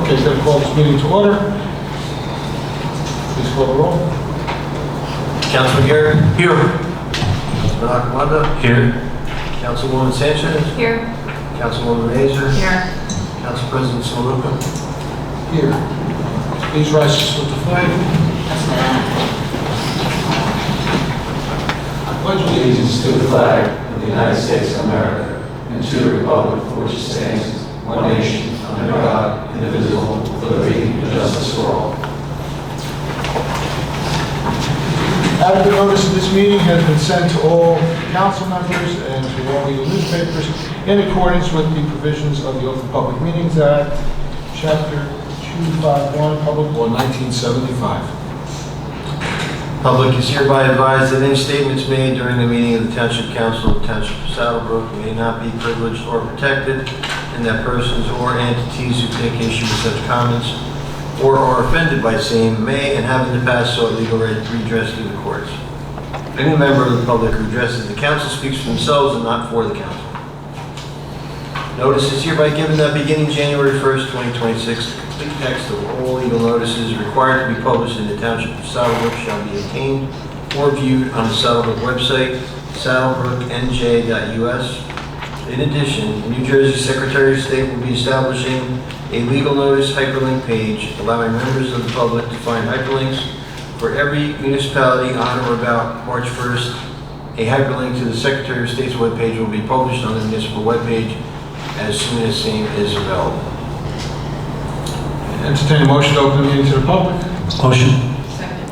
Okay, going to call this meeting to order. Please call the roll. Councilman Garrett? Here. Councilman Acomanda? Here. Councilwoman Sanchez? Here. Councilwoman Mazur? Here. Council President Smaluka? Here. Please rise to salute the flag. I pledge Allegiance to the flag of the United States of America and to the republic for which it stands, one nation, under God, indivisible, with liberty and justice for all. Adequate notice of this meeting has been sent to all council members and to all legal newspapers in accordance with the provisions of the Open Public Meetings Act, Chapter 251, Public Law 1975. Public is hereby advised that any statements made during the meeting of the Township Council of the Township of Saddlebrook may not be privileged or protected, and that persons or entities who take issue with such comments or are offended by same may and have in the past sought legal redress through the courts. Any member of the public who addresses the council speaks for themselves and not for the council. Notice is hereby given that beginning January 1st, 2026, the complete text of all legal notices required to be published in the Township of Saddlebrook shall be obtained or viewed on the Saddlebrook website, saddlebrooknj.us. In addition, the New Jersey Secretary of State will be establishing a legal notice hyperlink page allowing members of the public to find hyperlinks for every municipality on or about March 1st. A hyperlink to the Secretary of State's webpage will be published on the municipal webpage as soon as same is available. Entertain a motion to open the meeting to the public. Motion. Second.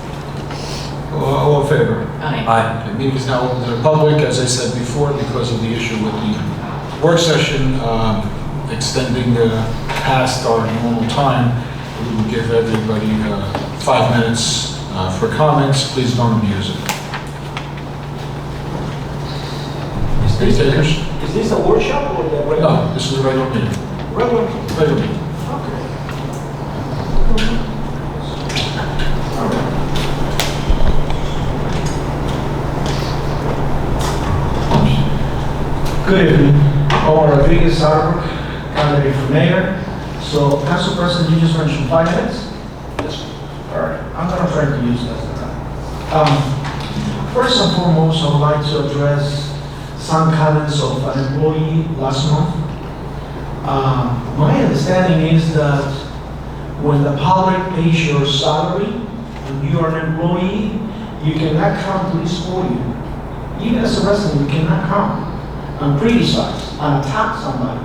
All in favor? Aye. Aye. The meeting is now open to the public, as I said before, because of the issue with the work session extending past our normal time. We will give everybody 5 minutes for comments. Please don't abuse it. Any takers? Is this a workshop or the regular? No, this is a regular meeting. Regular. Regular meeting. Okay. Good evening. Omar Rodriguez, Saddlebrook, candidate for mayor. So, Council President, you just mentioned 5 minutes? Yes. All right. I'm going to try to use that. First and foremost, I would like to address some comments of an employee last month. My understanding is that when the public pays your salary and you are an employee, you cannot come to this podium. Even as a resident, you cannot come and criticize and attack somebody.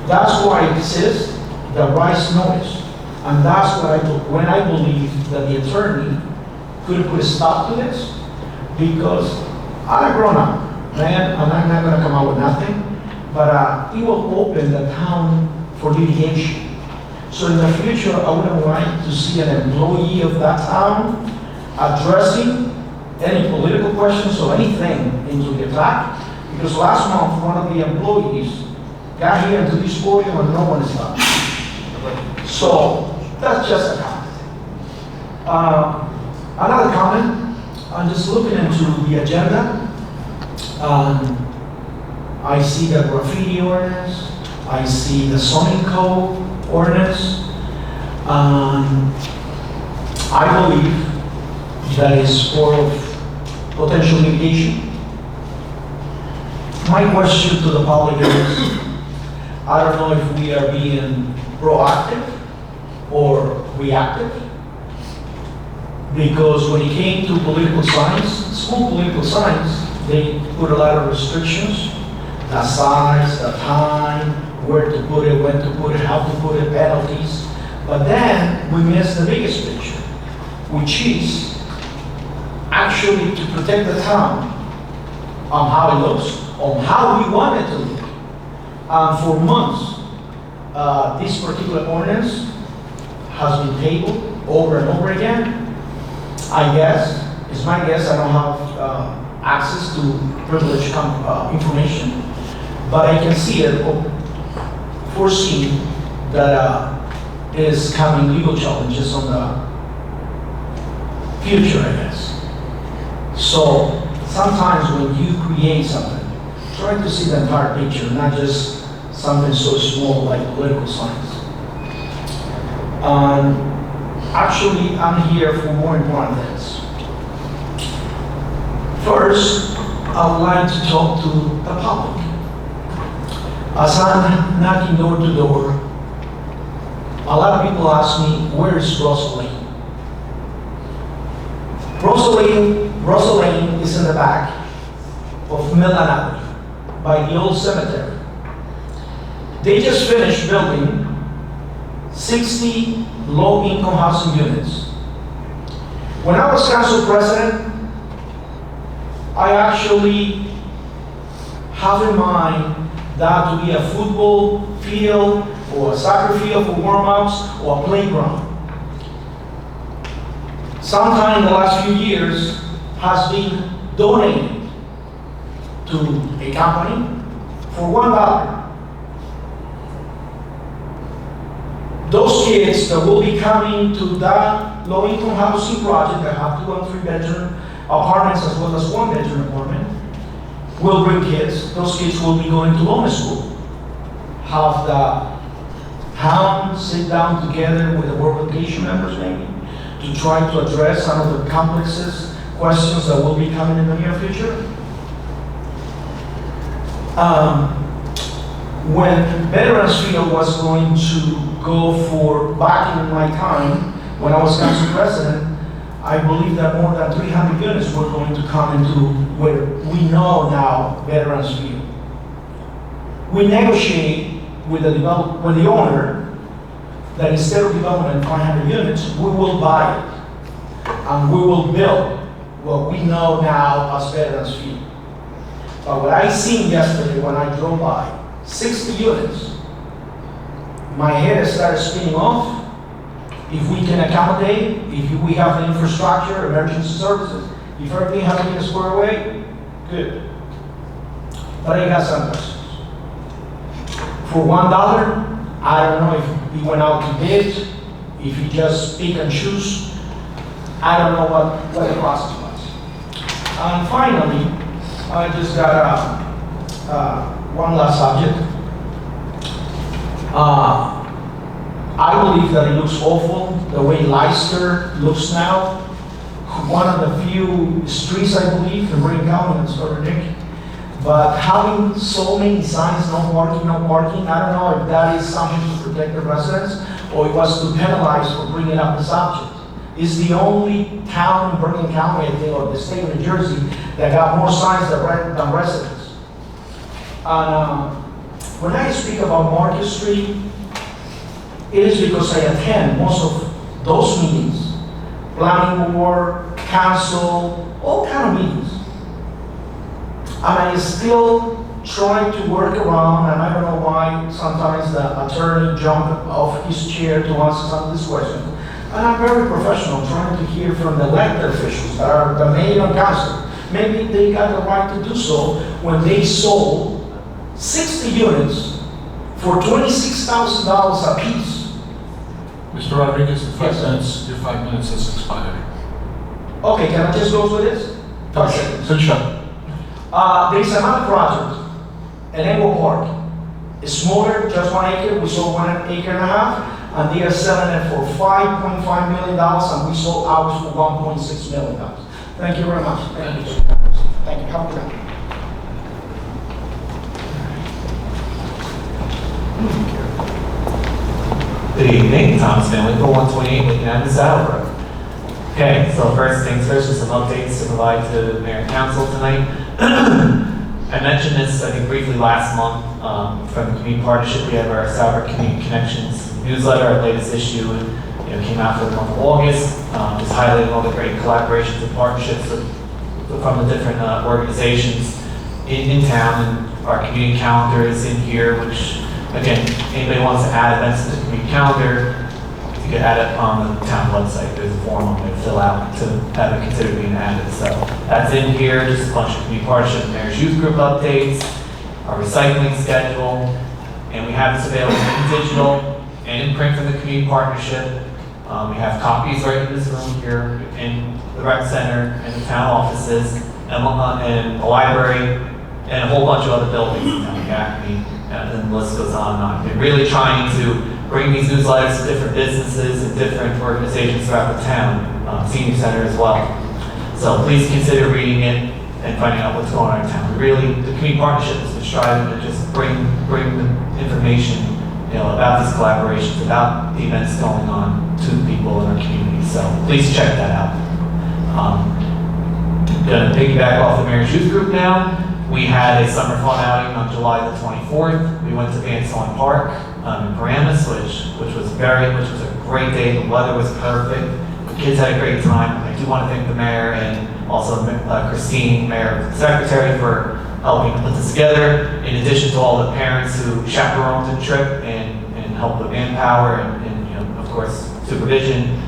That's why it says the rights notice. And that's when I believe that the attorney could put a stop to this, because I'm a grown up man, and I'm not going to come out with nothing, but it will open the town for litigation. So in the future, I wouldn't like to see an employee of that town addressing any political questions or anything into the attack, because last month, one of the employees got here into this podium and no one is done. So that's just a comment. Another comment, I'm just looking into the agenda. I see the graffiti ordinance, I see the zoning code ordinance. I believe that is for potential litigation. My question to the public is, I don't know if we are being proactive or reactive, because when it came to political signs, small political signs, they put a lot of restrictions, the size, the time, where to put it, when to put it, how to put it, penalties. But then we missed the biggest picture, which is actually to protect the town on how it looks, on how we want it to look. For months, this particular ordinance has been tabled over and over again. I guess, it's my guess, I don't have access to privileged information, but I can see it, foresee that is coming legal challenges on the future, I guess. So sometimes when you create something, try to see the entire picture, not just something so small like political science. Actually, I'm here for more important things. First, I would like to talk to the public. As I'm knocking door to door, a lot of people ask me, where is Russell Lane? Russell Lane is in the back of Millen Avenue, by the old cemetery. They just finished building 60 low-income housing units. When I was council president, I actually have in mind that to be a football field or a soccer field for warm-ups or a playground. Sometime in the last few years has been donated to a company for $1. Those kids that will be coming to that low-income housing project that have 2 and 3 bedroom apartments as well as 1 bedroom apartment will bring kids. Those kids will be going to loan school. Have the town sit down together with the board of education members maybe to try to address some of the complexes, questions that will be coming in the near future. When Veterans Field was going to go for, back in my time, when I was council president, I believe that more than 300 units were going to come into where we know now Veterans Field. We negotiate with the owner that instead of developing 500 units, we will buy it and we will build what we know now as Veterans Field. But what I seen yesterday when I drove by, 60 units, my head started spinning off. If we can accommodate, if we have the infrastructure, emergency services, if everything has been squared away, good. But I got some questions. For $1, I don't know if he went out to bid, if he just pick and choose. I don't know what the process was. And finally, I just got one last subject. I believe that it looks awful, the way Leicester looks now. One of the few streets, I believe, in Brook County, and sorry, Nick. But having so many signs, no parking, I don't know if that is something to protect the residents or it was to penalize for bringing up the subject. It's the only town in Brook County, I think, or the state of New Jersey, that got more signs than residents. And when I speak about Market Street, it is because I attend most of those meetings, planning board, council, all kind of meetings. And I still try to work around, and I don't know why sometimes the attorney jumped off his chair to answer some of these questions. And I'm very professional, trying to hear from the elected officials that are the mayor and council. Maybe they got the right to do so when they sold 60 units for $26,000 a piece. Mr. Rodriguez, Yes. your 5 minutes has expired. Okay, can I just go through this? Okay. So shut. There's another project, an Echo Park. It's smaller, just 1 acre. We sold 1.5 acres, and they are selling it for $5.5 million, and we sold ours for $1.6 million. Thank you very much. Thank you. Thank you. Have a good night. Good evening, Thomas Van Winkle, 128 Lincoln Avenue, Saddlebrook. Okay, so first things first, just some updates to provide to Mayor and Council tonight. I mentioned this, I think, briefly last month from the Community Partnership. We have our Saddlebrook Community Connections newsletter, our latest issue, and came out for the month of August, just highlighting all the great collaborations and partnerships from the different organizations in town, and our community calendar is in here, which, again, anybody wants to add events to the community calendar, you can add it on the town website. There's a form on there to fill out to have it considered being added. So that's in here, just a bunch of community partnership, Mayor's Youth Group updates, our recycling schedule, and we have this available in digital and in print from the community partnership. We have copies right in this room here in the rec center and the town offices and a library and a whole bunch of other buildings in town, Acme, and then the list goes on and on. We're really trying to bring these newsletters to different businesses and different organizations throughout the town, senior center as well. So please consider reading it and finding out what's going on in town. Really, the community partnership has been striving to just bring the information, about these collaborations, about the events going on to the people in our community. So please check that out. Going to piggyback off the Mayor's Youth Group now. We had a summer fun outing on July the 24th. We went to Van Solon Park in Paramus, which was a great day. The weather was perfect. The kids had a great time. I do want to thank the mayor and also Christine, Mayor Secretary, for helping to put this together, in addition to all the parents who chaperoned the trip and helped with manpower and of course, supervision.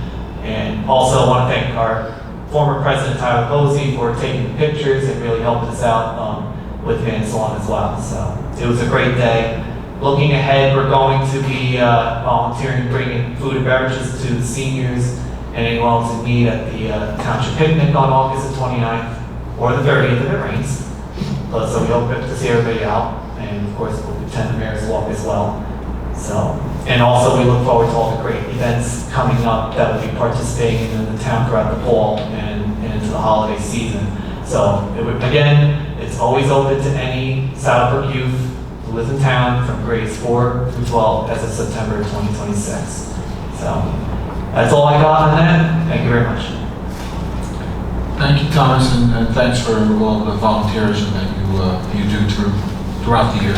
And also want to thank our former President Tyler Posey for taking the pictures and really helping us out with Van Solon as well. So it was a great day. Looking ahead, we're going to be volunteering, bringing food and beverages to the seniors and anyone else in need at the Township Picnic on August the 29th or the 30th if it rains. So we hope to see everybody out, and of course we'll attend the Mayor's Walk as well. So, and also we look forward to all the great events coming up that will be participating in the town throughout the fall and into the holiday season. So again, it's always open to any Saddlebrook youth who live in town from grades 4 through 12 as of September 2026. So that's all I got on that. Thank you very much. Thank you, Thomas, and thanks for all the volunteers that you do throughout the year.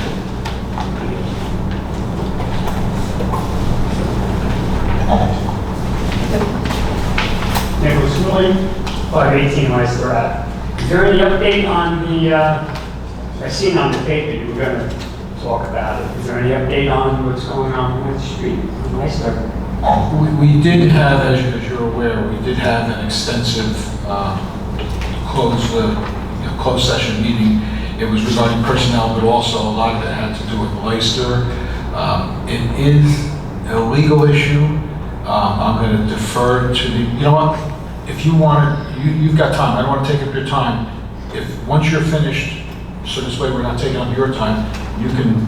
Nicholas Willie, 518 Leicester Ave. Is there any update on the, I seen on the paper you were going to talk about it. Is there any update on what's going on the street in Leicester? We did have, as you're aware, we did have an extensive closed session meeting. It was regarding personnel, but also a lot of it had to do with Leicester. It is a legal issue. I'm going to defer to the, you know what? If you want to, you've got time. I don't want to take up your time. Once you're finished, so this way we're not taking up your time, you can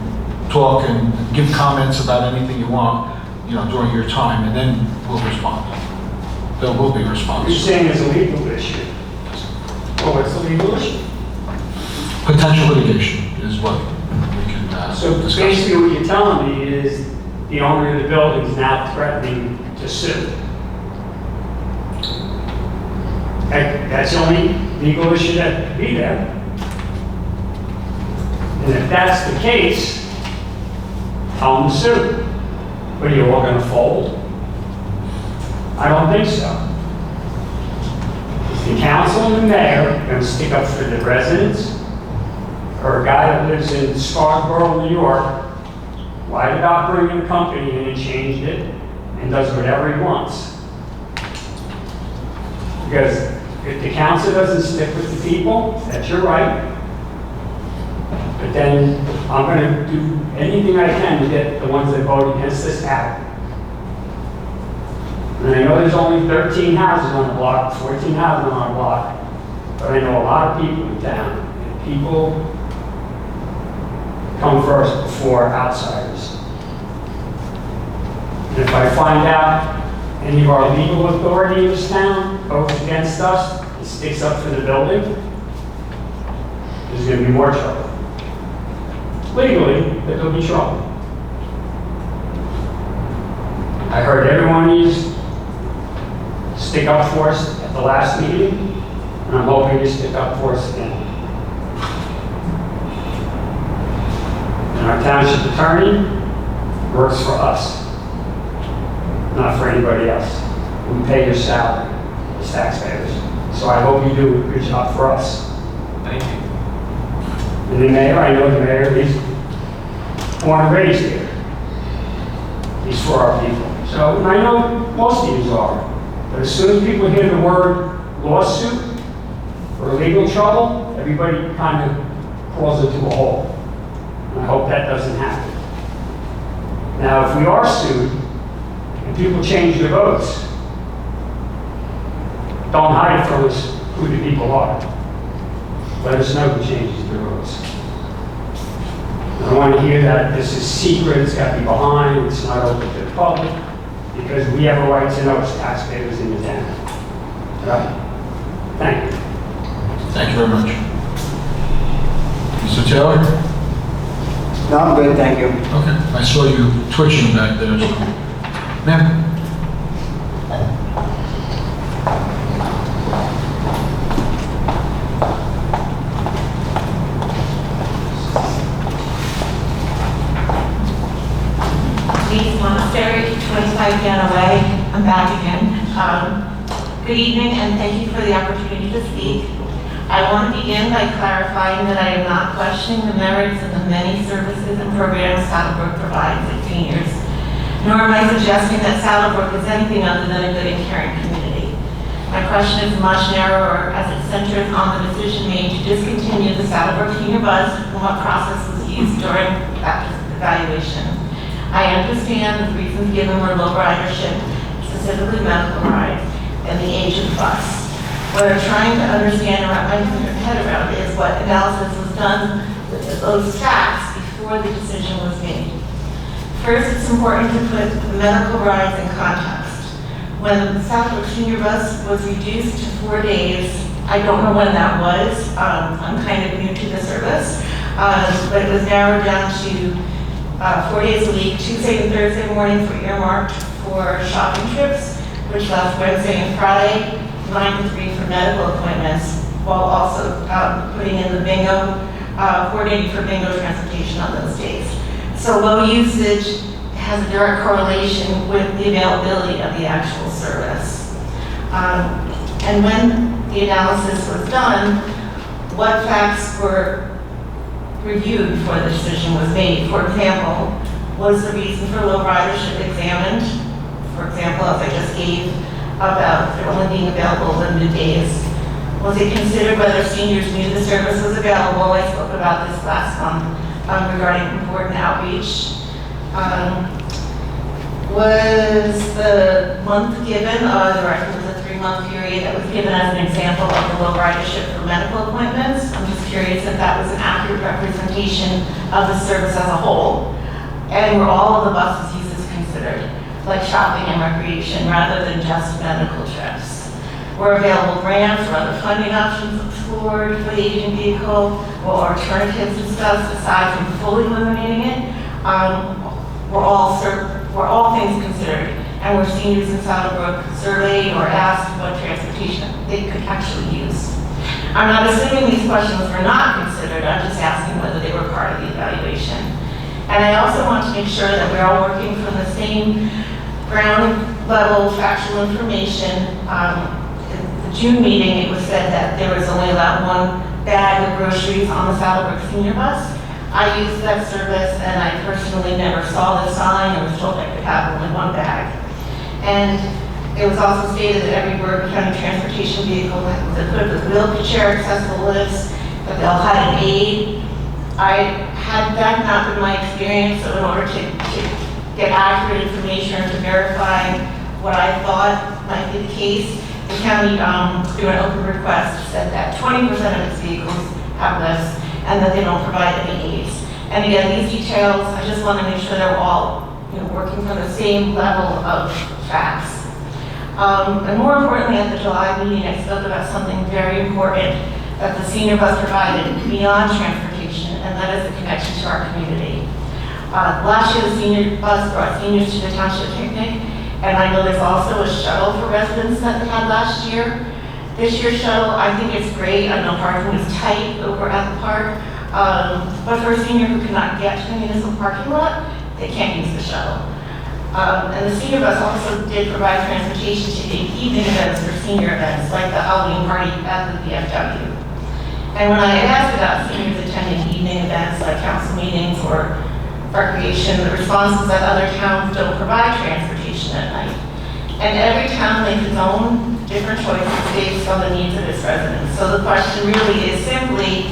talk and give comments about anything you want, during your time, and then we'll respond. There will be a response. You're saying it's a legal issue. Well, what's the legal issue? Potential litigation is what we can So discuss. basically what you're telling me is the owner of the building is now threatening to sue. That's the only legal issue that could be there. And if that's the case, tell them to sue. What, are you all going to fold? I don't think so. Is the council and the mayor going to stick up for the residents? Or a guy that lives in Scarborough, New York, lied about bringing a company in and changed it and does whatever he wants? Because if the council doesn't stick with the people, that's your right. But then I'm going to do anything I can to get the ones that vote against this out. And I know there's only 13 houses on the block, 14 houses on the block, but I know a lot of people in town. And people come first before outsiders. And if I find out any of our legal authority in this town votes against us and sticks up for the building, there's going to be more trouble. Legally, but there'll be trouble. I heard everyone needs to stick up for us at the last meeting, and I'm hoping you stick up for us again. And our township attorney works for us, not for anybody else. We pay your salary as taxpayers. So I hope you do a good job for us. Thank you. And the mayor, I know the mayor, he's born and raised here. He's for our people. So, and I know most of you are. But as soon as people hear the word lawsuit or legal trouble, everybody kind of crawls into a hole. And I hope that doesn't happen. Now, if we are sued and people change their votes, don't hide from us who the people are. Let us know who changes their votes. I don't want to hear that this is secret, it's got to be behind, it's not open to the public, because we have a right to know as taxpayers in the town. Right? Thank you. Thank you very much. Mr. Taylor? No, I'm good, thank you. Okay, I saw you twitching back there, so. Ma'am? East Monastery, 25 Piano Way. I'm back again. Good evening, and thank you for the opportunity to speak. I want to begin by clarifying that I am not questioning the merits of the many services and programs Saddlebrook provides its seniors, nor am I suggesting that Saddlebrook is anything other than a good and caring community. My question is much narrower, as it centers on the decision made to discontinue the Saddlebrook Senior Bus and what process was used during that evaluation. I understand the reasons given were low ridership, specifically medical rides, and the age of the bus. What I'm trying to understand and wrap my head around is what analysis was done with those facts before the decision was made. First, it's important to put the medical rides in context. When the Southwick Senior Bus was reduced to 4 days, I don't know when that was. I'm kind of new to the service, but it was narrowed down to 4 days a week, Tuesday and Thursday morning for earmarked for shopping trips, which left Wednesday and Friday, 9 to 3 for medical appointments, while also putting in the bingo, coordinating for bingo transportation on those days. So low usage has a direct correlation with the availability of the actual service. And when the analysis was done, what facts were reviewed before the decision was made? For example, was the reason for low ridership examined? For example, as I just gave about it only being available limited days. Was it considered whether seniors knew the service was available? I spoke about this last month regarding important outreach. Was the month given, the record was a 3-month period that was given as an example of the low ridership for medical appointments? I'm just curious if that was an accurate representation of the service as a whole. And were all of the buses uses considered, like shopping and recreation, rather than just medical trips? Were available grants or other funding options explored for the aging vehicle, or alternatives discussed aside from fully eliminating it? Were all things considered? And were seniors in Saddlebrook surveyed or asked what transportation they could actually use? I'm not assuming these questions were not considered, I'm just asking whether they were part of the evaluation. And I also want to make sure that we're all working from the same ground level factual information. In the June meeting, it was said that there was only allowed 1 bag of groceries on the Saddlebrook Senior Bus. I used that service and I personally never saw the sign and was told I could have only 1 bag. And it was also stated that every Bergen County transportation vehicle was equipped with wheelchair accessible lifts, that they all had an aid. Had that not been my experience, so in order to get accurate information or to verify what I thought might be the case, the county, through an open request, said that 20% of its vehicles have lifts and that they don't provide any aids. And again, these details, I just want to make sure that we're all working from the same level of facts. And more importantly, at the July meeting, I spoke about something very important that the senior bus provided beyond transportation, and that is the connection to our community. Last year, the senior bus brought seniors to the township picnic, and I know there's also a shuttle for residents that they had last year. This year's shuttle, I think it's great. I know parking was tight over at the park, but for a senior who cannot get to the municipal parking lot, they can't use the shuttle. And the senior bus also did provide transportation to the evening events for senior events, like the Halloween party at the VFW. And when I asked about seniors attending evening events like council meetings or recreation, the response is that other towns don't provide transportation at night. And every town makes its own different choices based on the needs of its residents. So the question really is simply,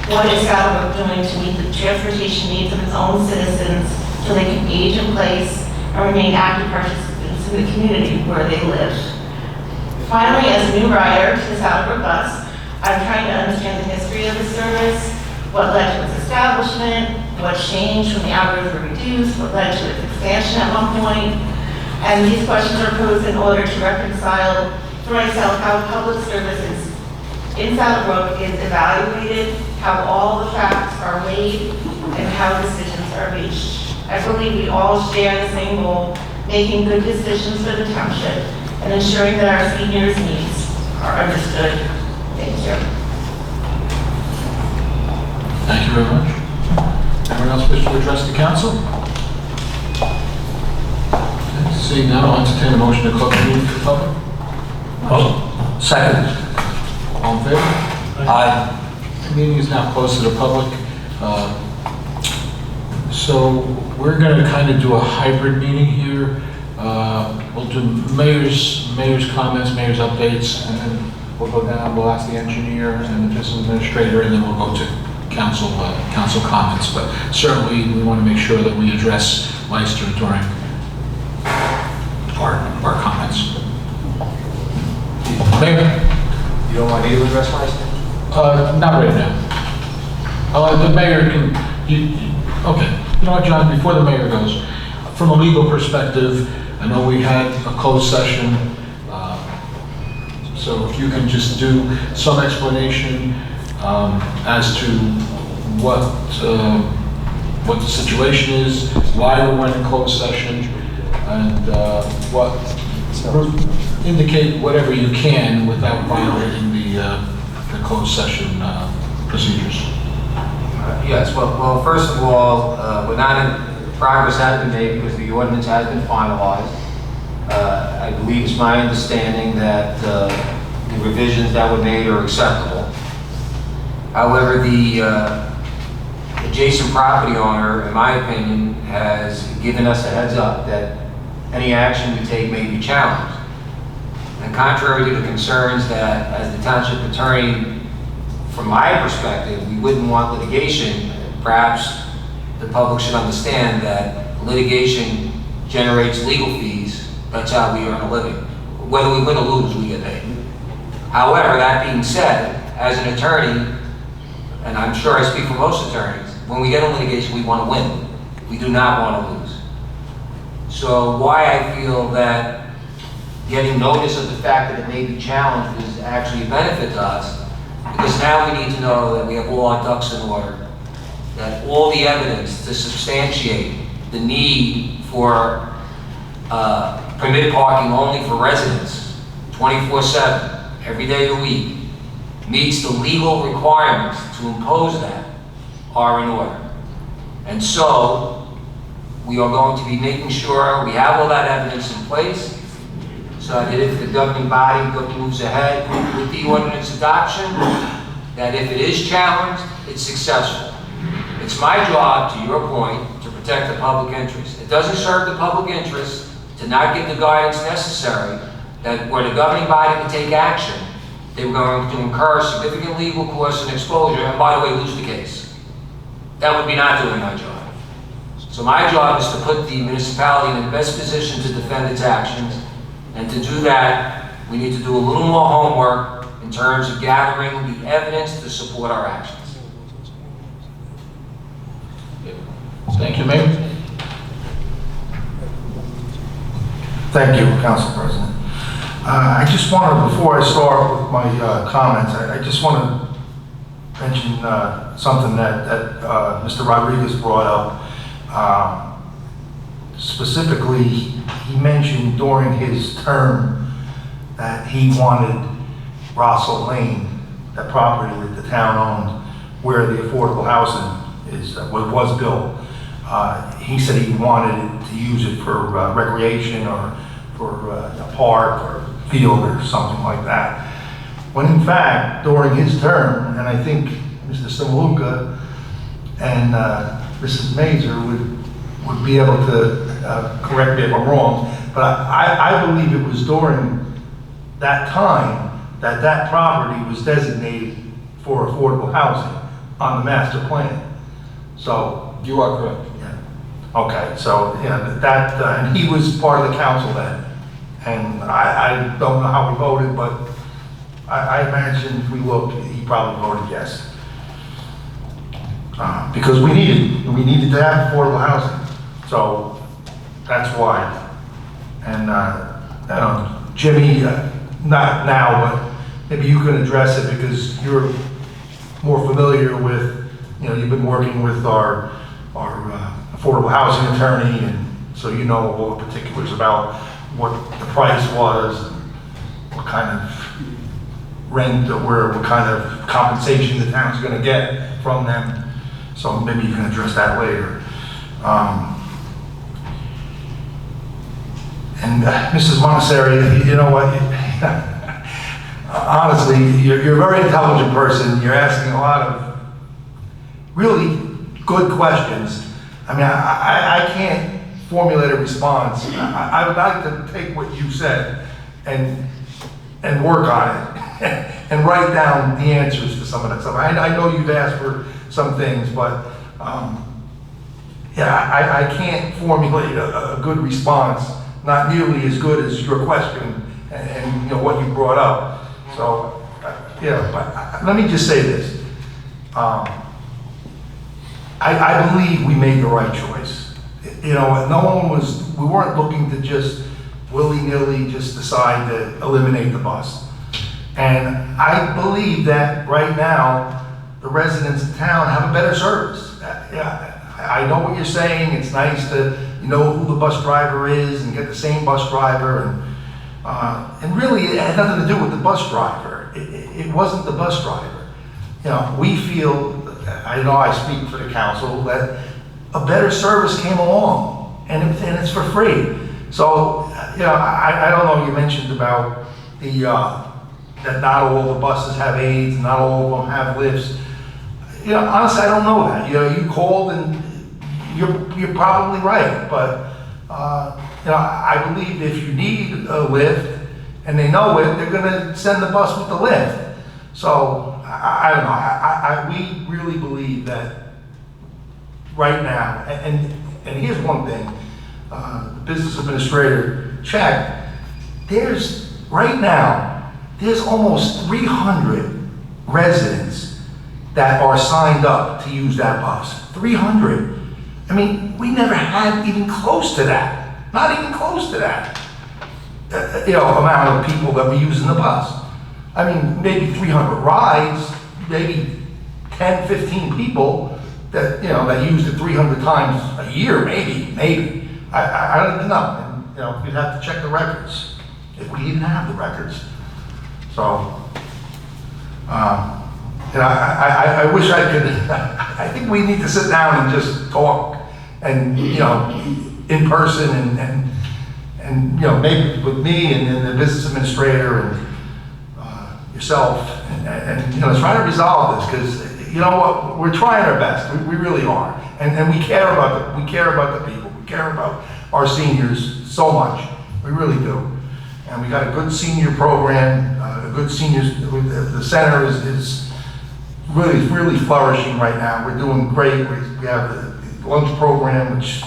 what is Saddlebrook doing to meet the transportation needs of its own citizens so they can age in place and remain active participants in the community where they live? Finally, as a new rider to the Saddlebrook bus, I'm trying to understand the history of the service, what led to its establishment, what changed when the hours were reduced, what led to its expansion at one point. And these questions are posed in order to reconcile for myself how public services in Saddlebrook is evaluated, how all the facts are weighed, and how decisions are reached. I believe we all share the same goal, making good decisions for the township and ensuring that our seniors' needs are understood. Thank you. Thank you very much. Anyone else wish to address the council? Okay, seeing none, I'll entertain a motion to close the meeting to the public. Second. All in favor? Aye. The meeting is now closed to the public. So we're going to kind of do a hybrid meeting here. We'll do mayor's comments, mayor's updates, and then we'll go down, we'll ask the engineer and the business administrator, and then we'll go to council comments. But certainly we want to make sure that we address Leicester during our comments. Mayor? You don't want me to address myself? Not right now. The mayor can, okay. You know what, John, before the mayor goes, from a legal perspective, I know we had a closed session, so if you can just do some explanation as to what the situation is, why we went in closed session, and indicate whatever you can without violating the closed session procedures. Yes, well, first of all, progress has been made because the ordinance has been finalized. I believe it's my understanding that the revisions that were made are acceptable. However, the adjacent property owner, in my opinion, has given us a heads up that any action we take may be challenged. And contrary to the concerns that, as the township attorney, from my perspective, we wouldn't want litigation. Perhaps the public should understand that litigation generates legal fees. That's how we earn a living. Whether we win or lose, we get paid. However, that being said, as an attorney, and I'm sure I speak for most attorneys, when we get in litigation, we want to win. We do not want to lose. So why I feel that getting notice of the fact that it may be challenged is actually a benefit to us, because now we need to know that we have all our ducks in order, that all the evidence to substantiate the need for permitted parking only for residents, 24/7, every day of the week, meets the legal requirements to impose that, are in order. And so, we are going to be making sure we have all that evidence in place, so that if the governing body moves ahead with the ordinance adoption, that if it is challenged, it's successful. It's my job, to your point, to protect the public interest. It doesn't serve the public interest to not give the guidance necessary that where the governing body can take action, they were going to incur significant legal costs and exposure, and by the way, lose the case. That would be not doing my job. So my job is to put the municipality in the best position to defend its actions. And to do that, we need to do a little more homework in terms of gathering the evidence to support our actions. Thank you, Mayor. Thank you, Council President. I just want to, before I start with my comments, I just want to mention something that Mr. Rodriguez brought up. Specifically, he mentioned during his term that he wanted Russell Lane, that property that the town owned, where the affordable housing was built. He said he wanted it to use it for recreation or for a park or field or something like that. When in fact, during his term, and I think Mr. Samaluka and Mrs. Mazer would be able to correct me if I'm wrong, but I believe it was during that time that that property was designated for affordable housing on the master plan. So You are correct. yeah, okay. So yeah, and he was part of the council then, and I don't know how he voted, but I imagine if we looked, he probably voted yes. because we needed to have affordable housing. So that's why. And Jimmy, not now, but maybe you can address it because you're more familiar with, you've been working with our affordable housing attorney, and so you know all the particulars about what the price was, what kind of rent or what kind of compensation the town's gonna get from them. So maybe you can address that later. And Mrs. Montessori, you know what? Honestly, you're a very intelligent person. You're asking a lot of really good questions. I mean, I can't formulate a response. I would like to take what you said and work on it and write down the answers to some of that stuff. I know you've asked for some things, but I can't formulate a good response, not nearly as good as your question and what you brought up. So, but let me just say this. I believe we made the right choice. We weren't looking to just willy-nilly just decide to eliminate the bus. And I believe that right now, the residents of town have a better service. I know what you're saying. It's nice to know who the bus driver is and get the same bus driver. And really, it had nothing to do with the bus driver. It wasn't the bus driver. We feel, I know I speak for the council, that a better service came along, and it's for free. So, I don't know, you mentioned about that not all the buses have aids, not all of them have lifts. Honestly, I don't know that. You called and you're probably right, but I believe if you need a lift and they know it, they're gonna send the bus with the lift. So, I don't know, we really believe that right now, and here's one thing, the business administrator checked, right now, there's almost 300 residents that are signed up to use that bus. 300. I mean, we never had even close to that. Not even close to that. Amount of people that were using the bus. I mean, maybe 300 rides, maybe 10, 15 people that, that used it 300 times a year, maybe. I don't even know. And, you'd have to check the records if we even have the records. So, I wish I could, I think we need to sit down and just talk and, in person and maybe with me and the business administrator and yourself and try to resolve this, because you know what, we're trying our best. We really are. And we care about the people. We care about our seniors so much. We really do. And we got a good senior program, a good seniors, the center is really flourishing right now. We're doing great. We have the lunch program, which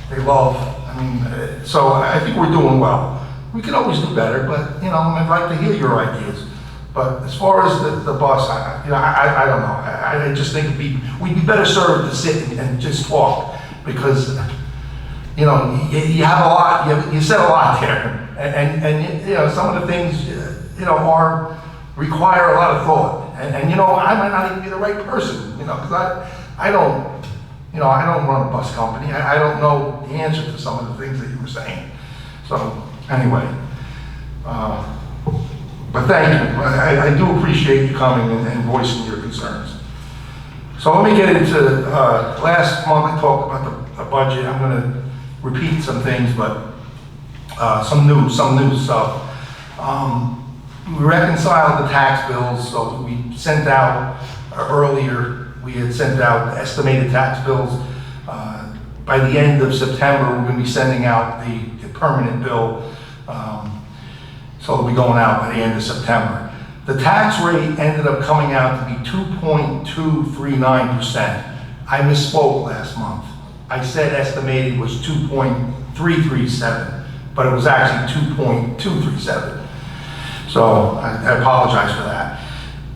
they love. I mean, so I think we're doing well. We can always do better, but I'd like to hear your ideas. But as far as the bus, I don't know. I just think we'd be better served to sit and just talk, because you have a lot. You said a lot there, and some of the things require a lot of thought. And I might not even be the right person, because I don't run a bus company. I don't know the answer to some of the things that you were saying. So anyway, but thank you. I do appreciate you coming and voicing your concerns. So let me get into, last month I talked about the budget. I'm going to repeat some things, but some new stuff. We reconciled the tax bills, so we sent out earlier, we had sent out estimated tax bills. By the end of September, we're going to be sending out the permanent bill. So it'll be going out by the end of September. The tax rate ended up coming out to be 2.239%. I misspoke last month. I said estimated was 2.337, but it was actually 2.237. So I apologize for that.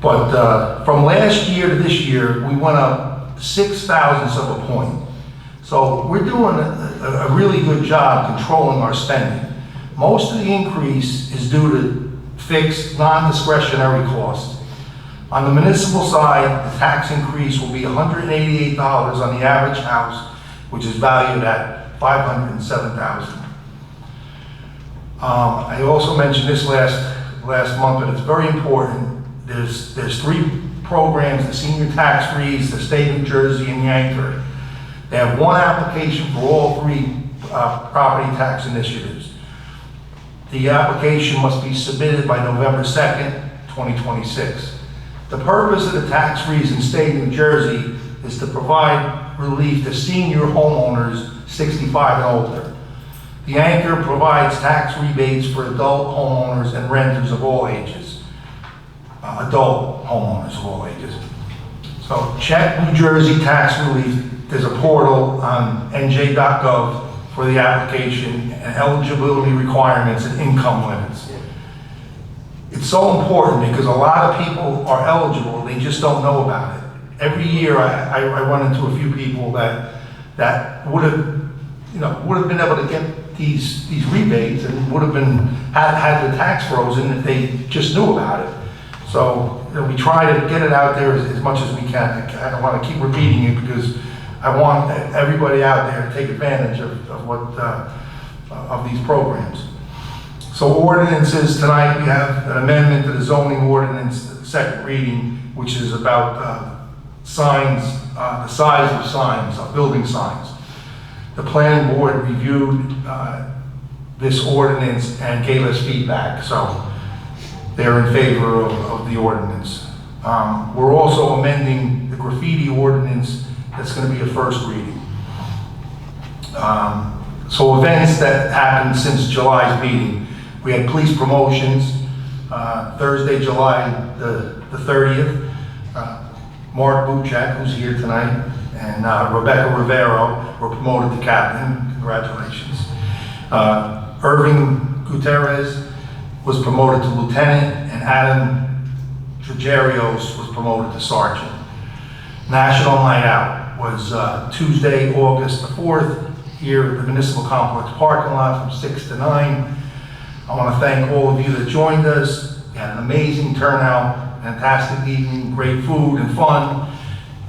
But from last year to this year, we went up 6 thousandths of a point. So we're doing a really good job controlling our spending. Most of the increase is due to fixed, non-discretionary costs. On the municipal side, the tax increase will be $188 on the average house, which is valued at $507,000. I also mentioned this last month, but it's very important. There's 3 programs, the senior tax freeze, the state of New Jersey, and the anchor. They have 1 application for all 3 property tax initiatives. The application must be submitted by November 2nd, 2026. The purpose of the tax freeze in state of New Jersey is to provide relief to senior homeowners 65 and older. The anchor provides tax rebates for adult homeowners and renters of all ages. Adult homeowners of all ages. So check New Jersey tax relief. There's a portal on nj.gov for the application and eligibility requirements and income limits. It's so important because a lot of people are eligible, they just don't know about it. Every year I run into a few people that would have been able to get these rebates and would have had the tax frozen if they just knew about it. So we try to get it out there as much as we can. I don't want to keep repeating it because I want everybody out there to take advantage of these programs. So ordinances, tonight we have an amendment to the zoning ordinance, second reading, which is about signs, the size of signs, of building signs. The planning board reviewed this ordinance and gave us feedback, so they're in favor of the ordinance. We're also amending the graffiti ordinance. That's going to be a first reading. So events that happened since July's meeting. We had police promotions, Thursday, July the 30th. Mark Buchak, who's here tonight, and Rebecca Rivero were promoted to captain. Congratulations. Irving Gutierrez was promoted to lieutenant, and Adam Trigerios was promoted to sergeant. National Night Out was Tuesday, August the 4th, here at the Municipal Complex parking lot from 6 to 9. I want to thank all of you that joined us. We had an amazing turnout, fantastic evening, great food and fun.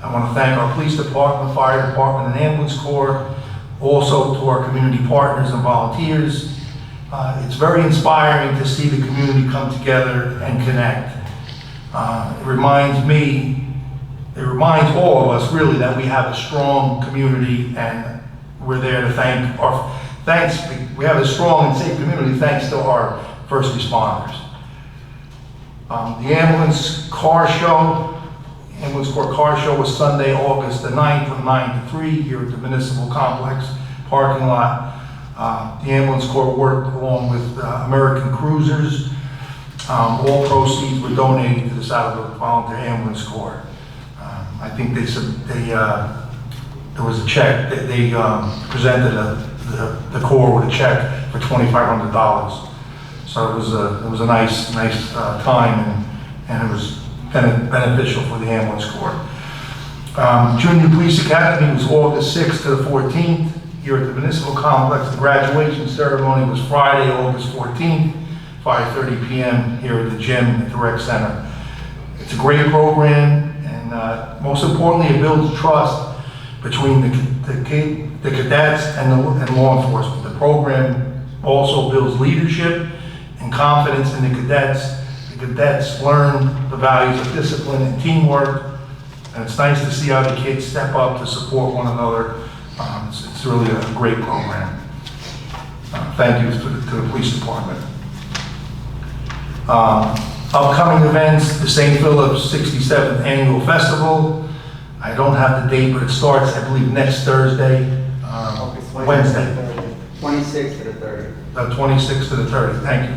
I want to thank our police department, fire department, and ambulance corps, also to our community partners and volunteers. It's very inspiring to see the community come together and connect. It reminds all of us really that we have a strong community, and we're there to we have a strong and safe community thanks to our first responders. The ambulance car show, ambulance corps car show was Sunday, August the 9th from 9 to 3 here at the Municipal Complex parking lot. The ambulance corps worked along with American Cruisers. All proceeds were donated to the Saddlebrook Volunteer Ambulance Corps. I think there was a check. They presented the Corps with a check for $2,500. So it was a nice time, and it was beneficial for the ambulance corps. Junior Police Academy was August 6th to the 14th here at the Municipal Complex. The graduation ceremony was Friday, August 14th, 5:30 p.m. here at the gym at the Rec Center. It's a great program, and most importantly, it builds trust between the cadets and law enforcement. The program also builds leadership and confidence in the cadets. The cadets learn the values of discipline and teamwork, and it's nice to see how the kids step up to support one another. It's really a great program. Thank you to the police department. Upcoming events, the St. Philip's 67th Annual Festival. I don't have the date, but it starts, I believe, next Thursday, Wednesday. 26th to the 30th. 26th to the 30th, thank you.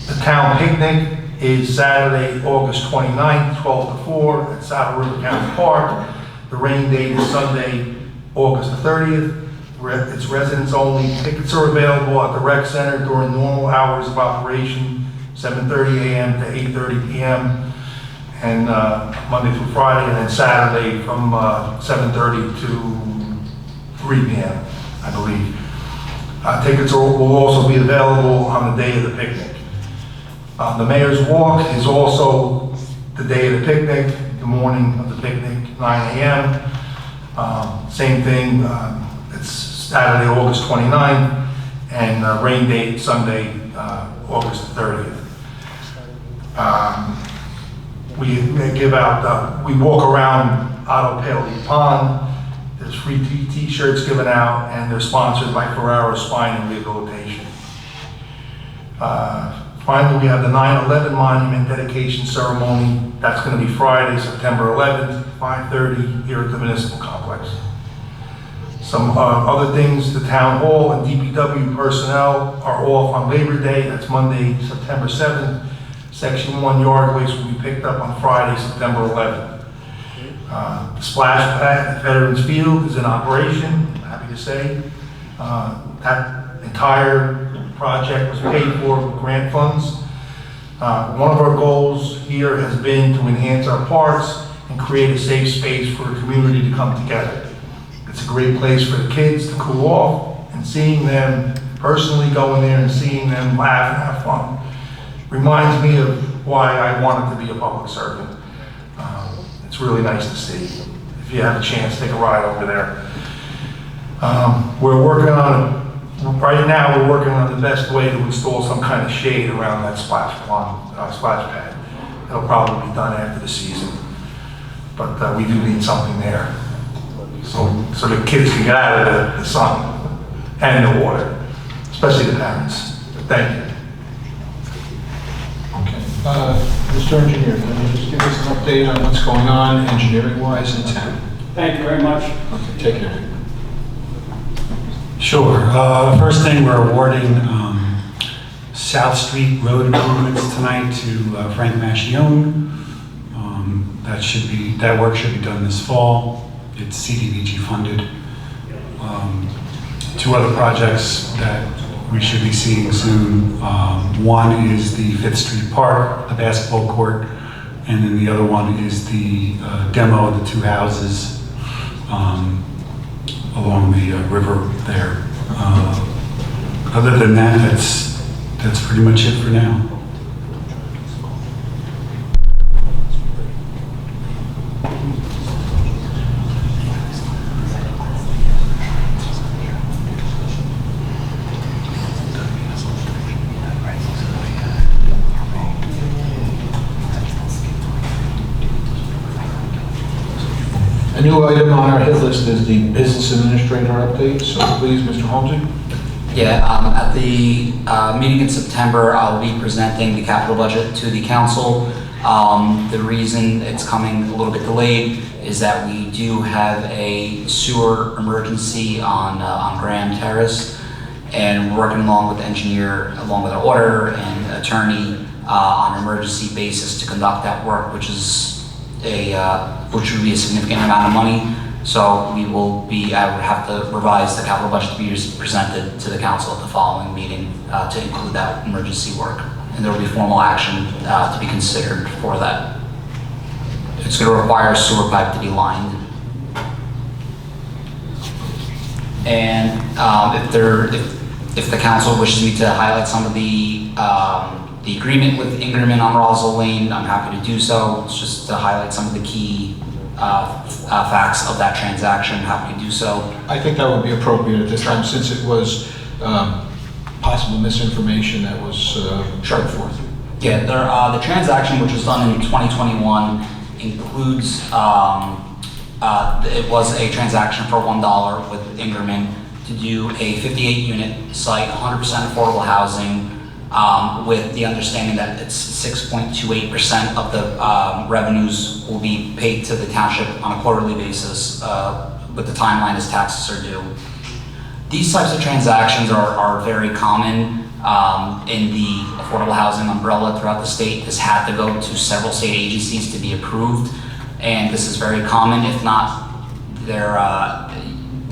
The town picnic is Saturday, August 29th, 12 to 4 at Saddle River County Park. The rain date is Sunday, August the 30th. It's residents only. Tickets are available at the Rec Center during normal hours of operation, 7:30 a.m. to 8:30 p.m. and Monday through Friday, and then Saturday from 7:30 to 3 p.m., I believe. Tickets will also be available on the day of the picnic. The Mayor's Walk is also the day of the picnic, the morning of the picnic, 9 a.m. Same thing, it's Saturday, August 29th, and rain date Sunday, August 30th. We give out, we walk around Otto Paley Pond. There's free t-shirts given out, and they're sponsored by Ferraro Spine and Rehabilitation. Finally, we have the 9/11 Monument Dedication Ceremony. That's going to be Friday, September 11th, 5:30 here at the Municipal Complex. Some other things, the Town Hall and DPW personnel are off on Labor Day. That's Monday, September 7th. Section 1 yard waste will be picked up on Friday, September 11th. The splash pad at Veterans Field is in operation, I'm happy to say. That entire project was paid for with grant funds. One of our goals here has been to enhance our parks and create a safe space for the community to come together. It's a great place for the kids to cool off, and seeing them, personally going there and seeing them laugh and have fun reminds me of why I wanted to be a public servant. It's really nice to see. If you have a chance, take a ride over there. We're working on, right now, we're working on the best way to install some kind of shade around that splash pad. It'll probably be done after the season, but we do need something there. So the kids can get out of the sun and the water, especially the parents. Thank you. Mr. Engineer, can you just give us an update on what's going on engineering-wise in town? Thank you very much. Okay, take it away. Sure. First thing, we're awarding South Street Road improvements tonight to Frank Mascione. That work should be done this fall. It's CDBG funded. Two other projects that we should be seeing soon. One is the 5th Street Park, the basketball court, and then the other one is the demo of the 2 houses along the river there. Other than that, that's pretty much it for now. A new item on our hit list is the business administrator update, so please, Mr. Holmesy. Yeah, at the meeting in September, I'll be presenting the capital budget to the council. The reason it's coming a little bit delayed is that we do have a sewer emergency on Graham Terrace, and we're working along with the engineer, along with our auditor and attorney on an emergency basis to conduct that work, which would be a significant amount of money. So I would have to revise the capital budget to be presented to the council at the following meeting to include that emergency work. And there will be formal action to be considered for that. It's going to require a sewer pipe to be lined. And if the council wishes me to highlight some of the agreement with Ingerman on Roswell Lane, I'm happy to do so. It's just to highlight some of the key facts of that transaction. I'm happy to do so. I think that would be appropriate at this time, since it was possible misinformation that was shared forth. Yeah, the transaction, which was done in 2021, includes, it was a transaction for $1 with Ingerman to do a 58-unit site, 100% affordable housing, with the understanding that it's 6.28% of the revenues will be paid to the township on a quarterly basis, with the timeline as taxes are due. These types of transactions are very common in the affordable housing umbrella throughout the state. This had to go to several state agencies to be approved, and this is very common. If not,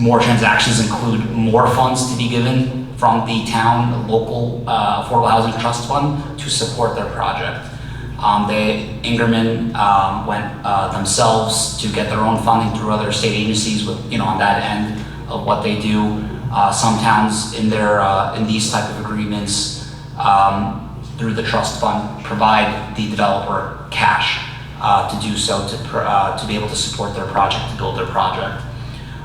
more transactions include more funds to be given from the town local affordable housing trust fund to support their project. The Ingerman went themselves to get their own funding through other state agencies with, on that end of what they do. Some towns in these type of agreements through the trust fund provide the developer cash to do so, to be able to support their project, to build their project.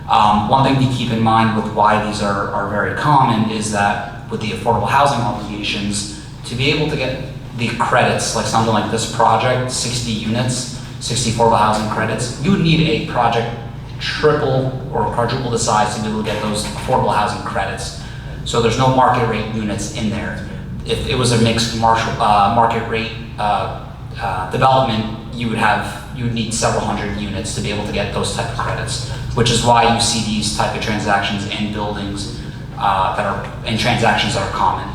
One thing to keep in mind with why these are very common is that with the affordable housing obligations, to be able to get the credits, like something like this project, 60 units, 60 affordable housing credits, you would need a project triple or quadruple the size to be able to get those affordable housing credits. So there's no market rate units in there. If it was a mixed market rate development, you would need several hundred units to be able to get those type of credits, which is why you see these type of transactions in buildings transactions that are common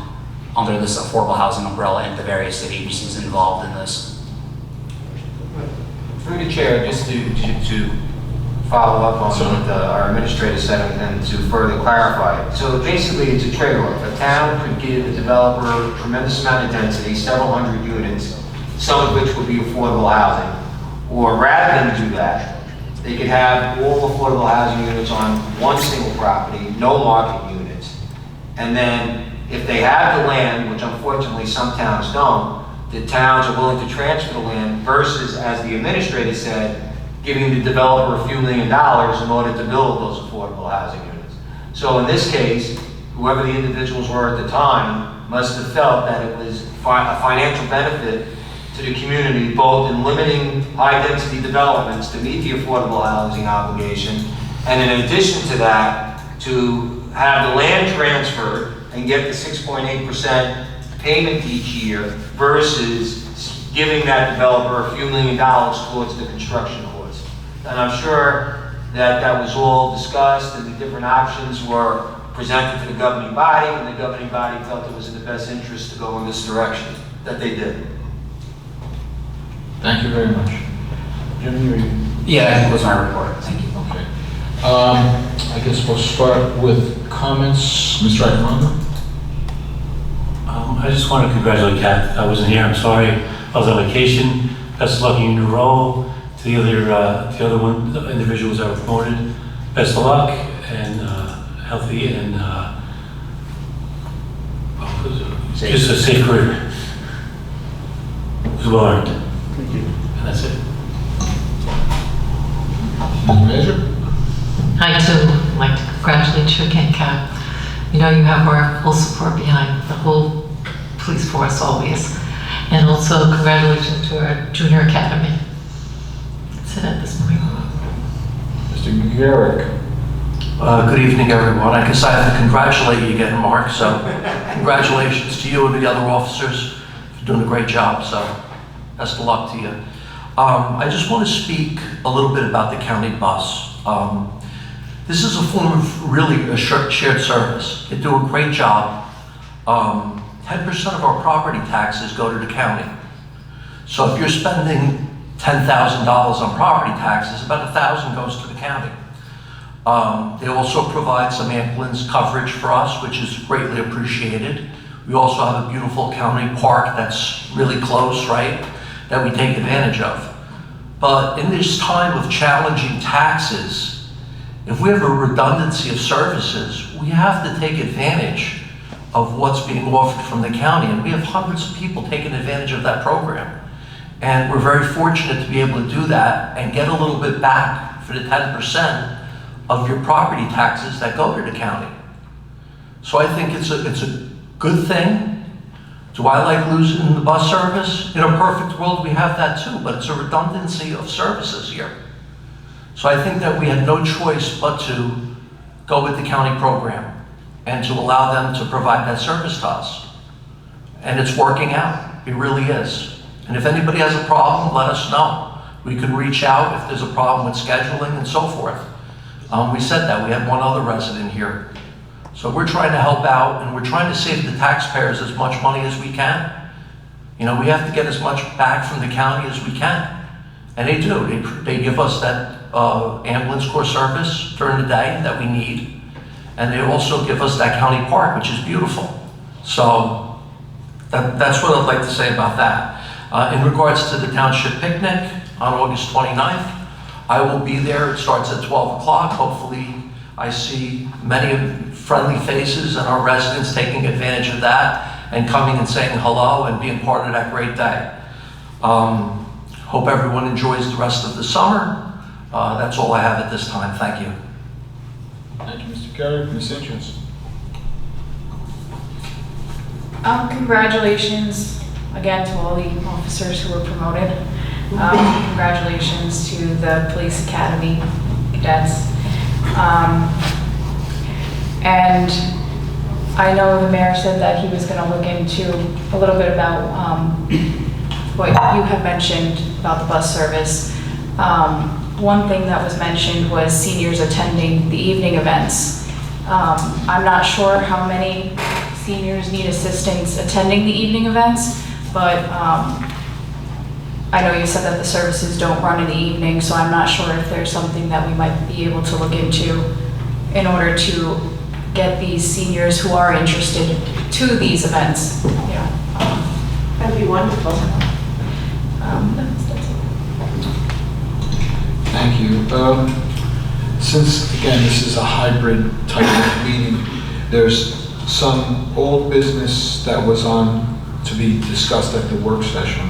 under this affordable housing umbrella and the various state agencies involved in this. Through the chair, just to follow up on what our administrator said and to further clarify it. So basically, it's a trade-off. A town could give a developer a tremendous amount of density, several hundred units, some of which would be affordable housing. Or rather than do that, they could have all affordable housing units on one single property, no market units. And then if they have the land, which unfortunately some towns don't, the towns are willing to transfer the land versus, as the administrator said, giving the developer a few $1 million in order to build those affordable housing units. So in this case, whoever the individuals were at the time must have felt that it was a financial benefit to the community, both in limiting high-density developments to meet the affordable housing obligation, and in addition to that, to have the land transferred and get the 6.8% payment each year versus giving that developer a few $1 million towards the construction costs. And I'm sure that that was all discussed and the different options were presented to the governing body, and the governing body felt it was in the best interest to go in this direction, that they did. Thank you very much. Jimmy, Yeah, that was my report. Thank you. okay. I guess we'll start with comments. Mr. Iacono? I just want to congratulate Kat. I wasn't here, I'm sorry. I was on vacation. Best of luck in your new role. To the other individuals that were promoted, best of luck and healthy and just a safe career. It was well earned. Thank you. And that's it. Mr. Major? I too would like to congratulate you again, Kat. You know you have our full support behind the whole police force always. And also congratulations to our junior academy. That's it at this point. Mr. Garrick? Good evening, everyone. I guess I have to congratulate you again, Mark, so congratulations to you and the other officers for doing a great job, so best of luck to you. I just want to speak a little bit about the county bus. This is a form of really a shared service. They do a great job. 10% of our property taxes go to the county. So if you're spending $10,000 on property taxes, about $1,000 goes to the county. They also provide some ambulance coverage for us, which is greatly appreciated. We also have a beautiful county park that's really close, right, that we take advantage of. But in this time of challenging taxes, if we have a redundancy of services, we have to take advantage of what's being offered from the county. And we have hundreds of people taking advantage of that program. And we're very fortunate to be able to do that and get a little bit back for the 10% of your property taxes that go to the county. So I think it's a good thing. Do I like losing the bus service? In a perfect world, we have that too, but it's a redundancy of services here. So I think that we had no choice but to go with the county program and to allow them to provide that service to us. And it's working out, it really is. And if anybody has a problem, let us know. We can reach out if there's a problem with scheduling and so forth. We said that, we had one other resident here. So we're trying to help out and we're trying to save the taxpayers as much money as we can. You know, we have to get as much back from the county as we can. And they do, they give us that ambulance corps service during the day that we need. And they also give us that county park, which is beautiful. So that's what I'd like to say about that. In regards to the township picnic on August 29th, I will be there. It starts at 12 o'clock. Hopefully, I see many friendly faces and our residents taking advantage of that and coming and saying hello and being part of that great day. Hope everyone enjoys the rest of the summer. That's all I have at this time. Thank you. Thank you, Mr. Carey. Ms. Inchins. Congratulations again to all the officers who were promoted. Congratulations to the Police Academy cadets. And I know the mayor said that he was going to look into a little bit about what you have mentioned about the bus service. One thing that was mentioned was seniors attending the evening events. I'm not sure how many seniors need assistance attending the evening events, but I know you said that the services don't run in the evening, so I'm not sure if there's something that we might be able to look into in order to get these seniors who are interested to these events. That'd be wonderful. Thank you. Since, again, this is a hybrid type of meeting, there's some old business that was on to be discussed at the work session.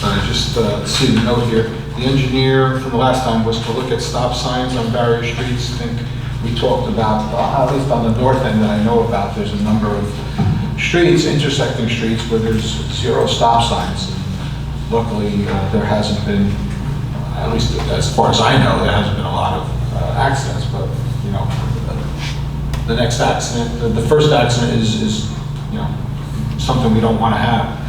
I just see the note here. The engineer from the last time was to look at stop signs on various streets. I think we talked about, at least on the north end that I know about, there's a number of streets, intersecting streets, where there's 0 stop signs. Luckily, there hasn't been, at least as far as I know, there hasn't been a lot of accidents, but, you know, the next accident, the first accident is, you know, something we don't want to have.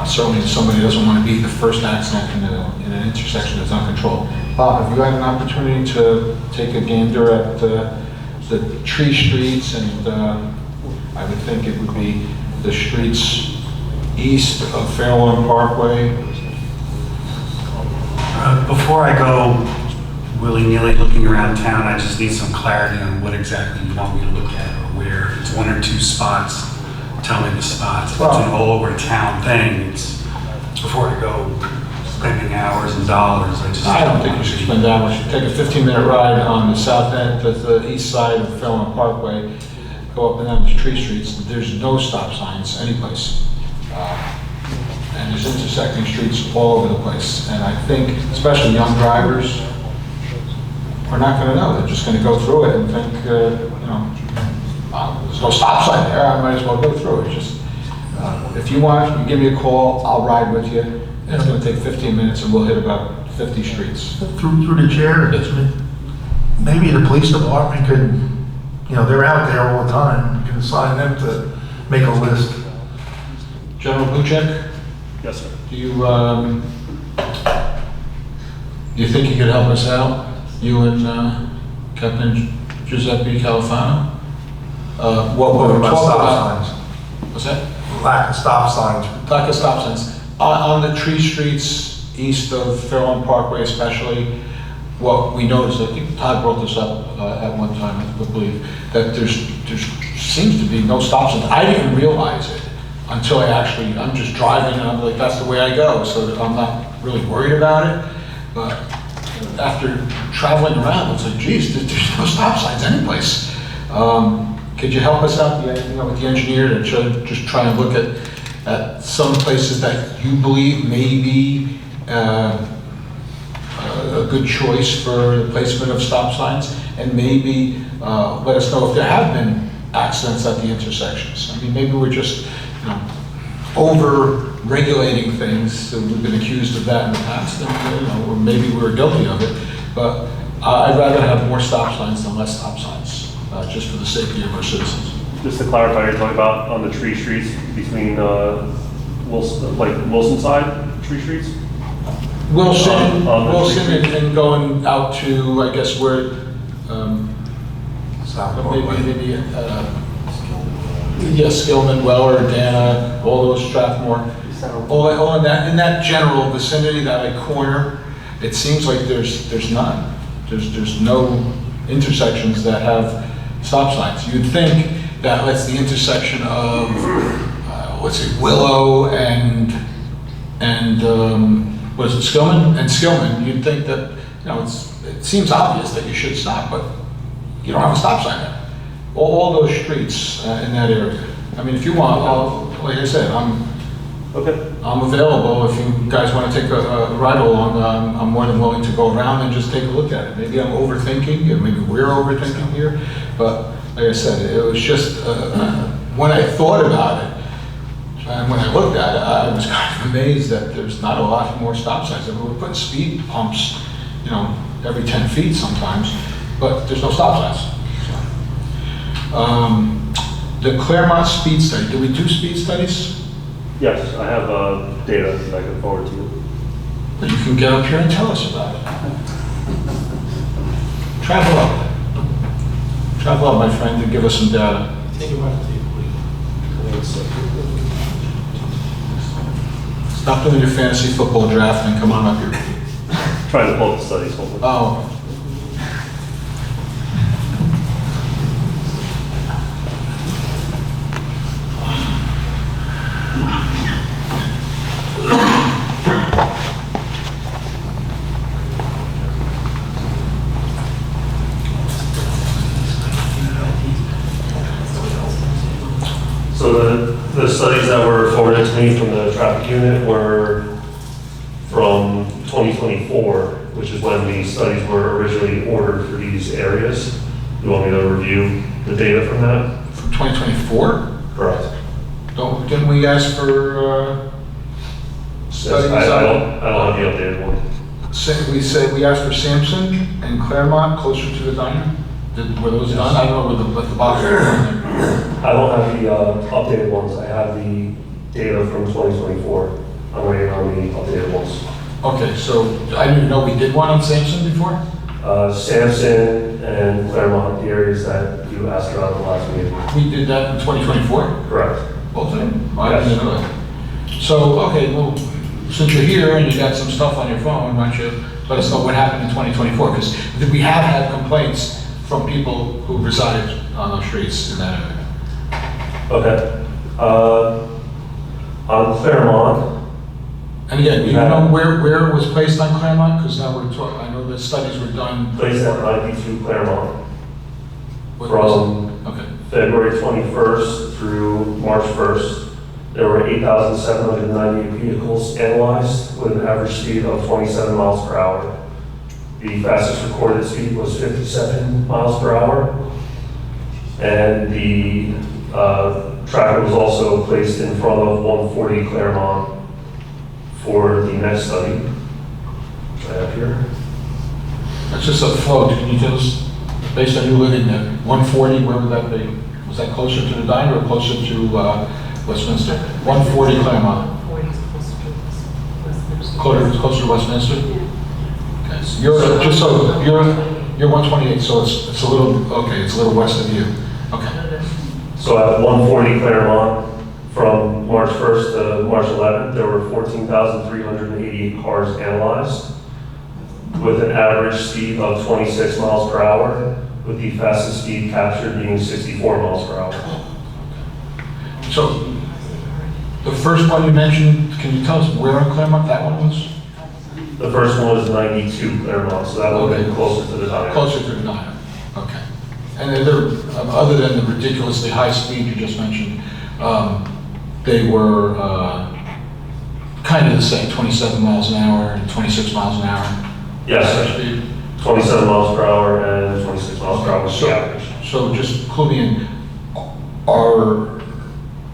Certainly if somebody doesn't want to be the first accident in an intersection that's uncontrolled. Bob, have you had an opportunity to take a gander at the tree streets? And I would think it would be the streets east of Fairlawn Parkway. Before I go willy-nilly looking around town, I just need some clarity on what exactly you want me to look at, or where. If it's 1 or 2 spots, tell me the spots. If it's an all over town thing, it's before I go spending hours and dollars. I don't think you should spend hours. You should take a 15-minute ride on the south end to the east side of Fairlawn Parkway, go up and down the tree streets. There's no stop signs anyplace. And there's intersecting streets all over the place. And I think, especially young drivers, are not going to know. They're just going to go through it and think, you know, there's no stop sign there, I might as well go through it. Just, if you want, you give me a call, I'll ride with you. It's going to take 15 minutes and we'll hit about 50 streets. Through the chair, maybe the police department could, you know, they're out there all the time. You can assign them to make a list. General Buchek? Yes, sir. Do you think you could help us out? You and Captain Giuseppe Califano? What we're talking about. What's that? Lack of stop signs. Lack of stop signs. On the tree streets east of Fairlawn Parkway especially, what we noticed, I think Todd brought this up at one time, I believe, that there seems to be no stop signs. I didn't realize it until I'm just driving and I'm like, that's the way I go, so I'm not really worried about it. But after traveling around, it's like, geez, there's no stop signs anyplace. Could you help us out, with the engineer to just try and look at some places that you believe may be a good choice for the placement of stop signs, and maybe let us know if there have been accidents at the intersections? I mean, maybe we're just over-regulating things. We've been accused of that in the past, and, or maybe we're guilty of it. But I'd rather have more stop signs than less stop signs. Just for the safety of our citizens. Just to clarify, you're talking about on the tree streets between Wilson side tree streets? Wilson and going out to, I guess, where, maybe Skillman, Weller, Dana, all those, Strathmore, all in that general vicinity, that corner. It seems like there's none. There's no intersections that have stop signs. You'd think that that's the intersection of, Willow and and was it Skillman? And Skillman, you'd think that, it seems obvious that you should stop, but you don't have a stop sign there. All those streets in that area. I mean, if you want, like I said, I'm available. If you guys want to take a ride along, I'm more than willing to go around and just take a look at it. Maybe I'm overthinking, and maybe we're overthinking here, but like I said, it was just, when I thought about it, and when I looked at it, I was kind of amazed that there's not a lot more stop signs. I mean, we're putting speed bumps, every 10 feet sometimes, but there's no stop signs. The Claremont speed study, do we do speed studies? Yes, I have data that I can forward to you. But you can get up here and tell us about it. Travel up. Travel up, my friend, and give us some data. Stop doing your fantasy football draft and come on up here. Trying to pull up the studies, hopefully. Oh. So the studies that were forwarded to me from the traffic unit were from 2024, which is when the studies were originally ordered for these areas. You want me to review the data from that? From 2024? Correct. Didn't we ask for studies? I don't have the updated one. We asked for Sampson and Claremont closer to the diner? Were those done? I don't know what the box was on there. I don't have the updated ones. I have the data from 2024. I'm waiting on the updated ones. Okay, so I didn't know we did one on Sampson before? Sampson and Claremont, the areas that you asked about in the last meeting. We did that in 2024? Correct. Both of them? I didn't know that. So, okay, well, since you're here and you got some stuff on your phone, why don't you let us know what happened in 2024? Because we have had complaints from people who reside on those streets in that area. Okay. On Claremont. And again, do you know where it was placed on Claremont? Because now we're talking, I know that studies were done. Placed at 92 Claremont. What From okay. February 21st through March 1st, there were 8,798 vehicles analyzed with an average speed of 27 miles per hour. The fastest recorded speed was 57 miles per hour. And the tracker was also placed in front of 140 Claremont for the next study. Right up here. That's just a flow. Can you tell us, based on you living there, 140, where would that be? Was that closer to the diner or closer to Westminster? 140 Claremont. 40 is closer to Westminster. Closer to Westminster? Okay. So you're 128, so it's a little, okay, it's a little west of you. Okay. So at 140 Claremont, from March 1st to March 11th, there were 14,388 cars analyzed with an average speed of 26 miles per hour, with the fastest speed captured being 64 miles per hour. So the first one you mentioned, can you tell us where in Claremont that one was? The first one was 92 Claremont, so that would have been closer to the diner. Closer to the diner, okay. And then other than the ridiculously high speed you just mentioned, they were kind of the same, 27 miles an hour and 26 miles an hour. Yes, 27 miles per hour and 26 miles per hour was the average. So just clue me in, are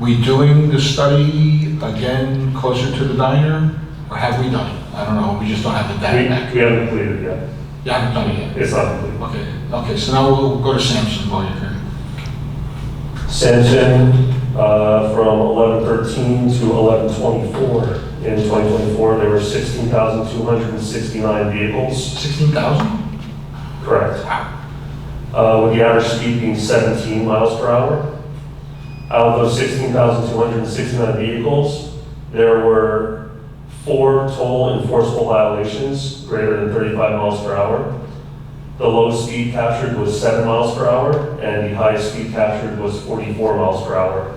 we doing the study again closer to the diner? Or have we done it? I don't know, we just don't have the data back. We haven't completed it yet. You haven't done it yet? It's not complete. Okay, so now we'll go to Sampson while you're here. Sampson, from 11/13 to 11/24. In 2024, there were 16,269 vehicles. 16,000? Correct. With the average speed being 17 miles per hour. Out of those 16,269 vehicles, there were 4 total enforceable violations greater than 35 miles per hour. The lowest speed captured was 7 miles per hour, and the highest speed captured was 44 miles per hour.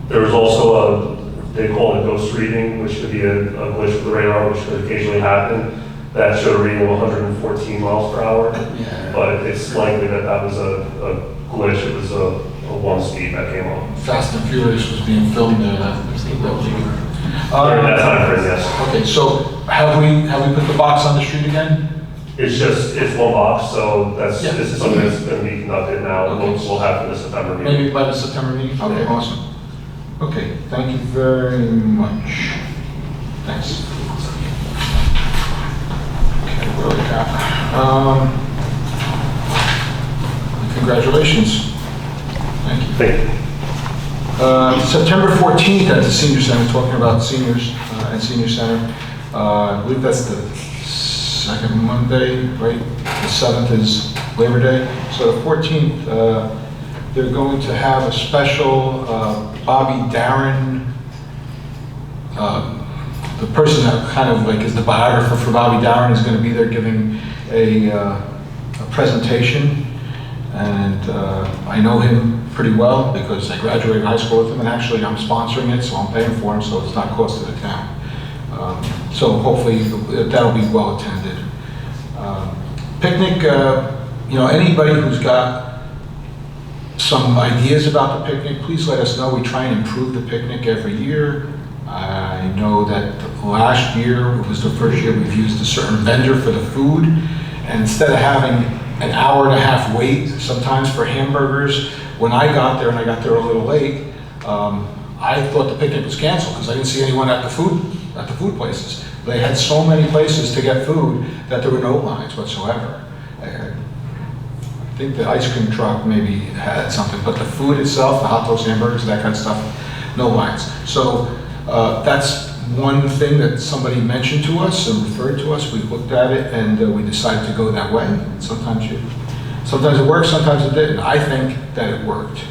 There was also they call it a ghost reading, which could be a glitch with the radar, which could occasionally happen. That showed a reading of 114 miles per hour, but it's likely that that was a glitch. It was a one speed that came on. Fast and Furious was being filmed there. During that time frame, yes. Okay, so have we put the box on the street again? It's one box, so this is something that's going to be conducted now. Okay. We'll have in the September meeting. Maybe by the September meeting? Okay, awesome. Okay, thank you very much. Thanks. Okay, what do we got? Congratulations. Thank you. Thank you. September 14th at the Senior Center, talking about seniors and Senior Center. I believe that's the second Monday, right? The 7th is Labor Day. So the 14th, they're going to have a special Bobby Darin, the person that kind of like is the biographer for Bobby Darin is going to be there giving a presentation. And I know him pretty well because I graduated high school with him, and actually I'm sponsoring it, so I'm paying for him, so it's not cost to the town. So hopefully that'll be well attended. Picnic, anybody who's got some ideas about the picnic, please let us know. We try and improve the picnic every year. I know that last year, it was the first year we've used a certain vendor for the food, and instead of having an hour and a half wait sometimes for hamburgers, when I got there, and I got there a little late, I thought the picnic was canceled because I didn't see anyone at the food places. They had so many places to get food that there were no lines whatsoever. I think the ice cream truck maybe had something, but the food itself, the hot dogs, hamburgers, that kind of stuff, no lines. So that's one thing that somebody mentioned to us and referred to us. We looked at it and we decided to go that way. Sometimes it works, sometimes it didn't. I think that it worked.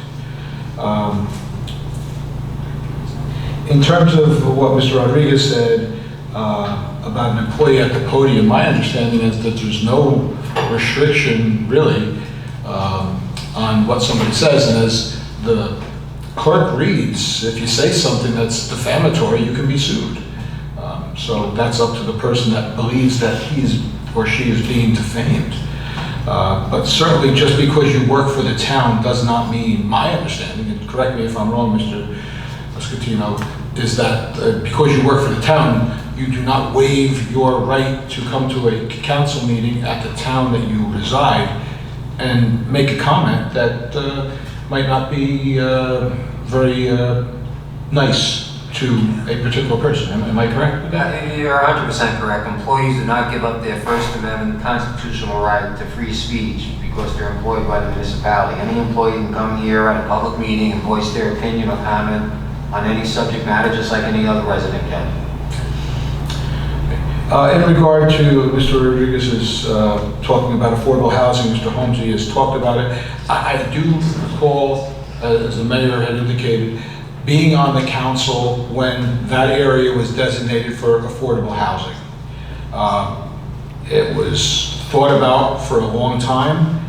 In terms of what Mr. Rodriguez said about an employee at the podium, my understanding is that there's no restriction really on what somebody says, and as the clerk reads, if you say something that's defamatory, you can be sued. So that's up to the person that believes that he's or she is being defamed. But certainly just because you work for the town does not mean, my understanding, and correct me if I'm wrong, Mr. Scatino, is that because you work for the town, you do not waive your right to come to a council meeting at the town that you reside and make a comment that might not be very nice to a particular person. Am I correct? You're 100% correct. Employees do not give up their First Amendment constitutional right to free speech because they're employed by the municipality. Any employee can come here at a public meeting and voice their opinion or comment on any subject matter just like any other resident can. In regard to Mr. Rodriguez's talking about affordable housing, Mr. Holmesy has talked about it. I do recall, as the mayor had indicated, being on the council when that area was designated for affordable housing. It was thought about for a long time,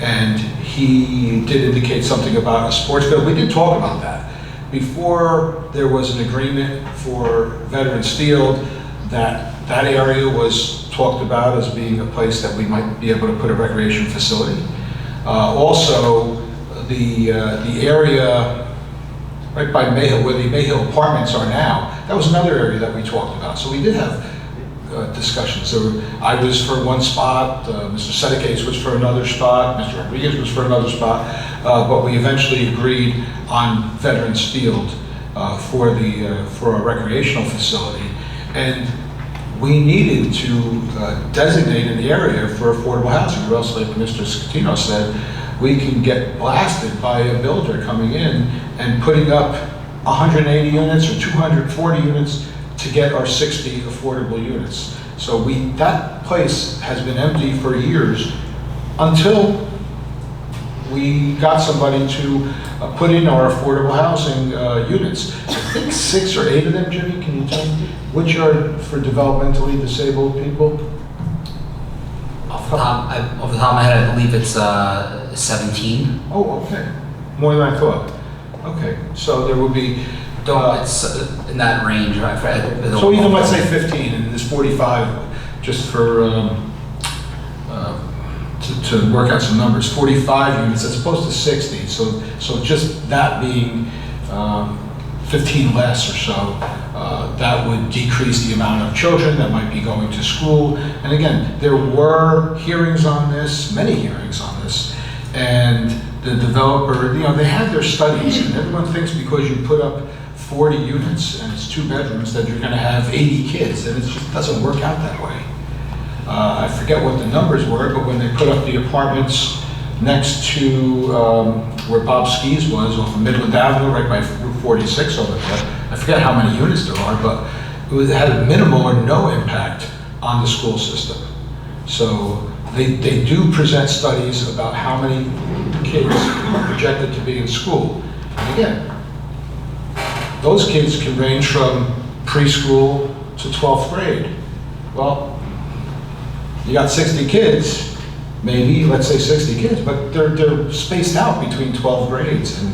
and he did indicate something about a sports field. We did talk about that. Before there was an agreement for Veterans Field, that area was talked about as being a place that we might be able to put a recreation facility. Also, the area right by Mayhill, where the Mayhill apartments are now, that was another area that we talked about. So we did have discussions. So I was for one spot, Mr. Sedekes was for another spot, Mr. Rodriguez was for another spot, but we eventually agreed on Veterans Field for a recreational facility. And we needed to designate an area for affordable housing, or else, like Mr. Scatino said, we can get blasted by a builder coming in and putting up 180 units or 240 units to get our 60 affordable units. So that place has been empty for years until we got somebody to put in our affordable housing units. I think 6 or 8 of them, Jimmy, can you tell me? Which are for developmentally disabled people? Off the top of my head, I believe it's 17. Oh, okay. More than I thought. Okay, so there will be It's in that range, right? So even let's say 15, and there's 45, just for, to work out some numbers, 45 units as opposed to 60. So just that being 15 less or so, that would decrease the amount of children that might be going to school. And again, there were hearings on this, many hearings on this, and the developer, they had their studies, and everyone thinks because you put up 40 units and it's 2 bedrooms that you're going to have 80 kids, and it just doesn't work out that way. I forget what the numbers were, but when they put up the apartments next to where Bob Ski's was, off of Midland Avenue, right by Route 46 over there, I forget how many units there are, but it had a minimal or no impact on the school system. So they do present studies about how many kids are projected to be in school. And again, those kids can range from preschool to 12th grade. Well, you got 60 kids, maybe, let's say 60 kids, but they're spaced out between 12 grades. And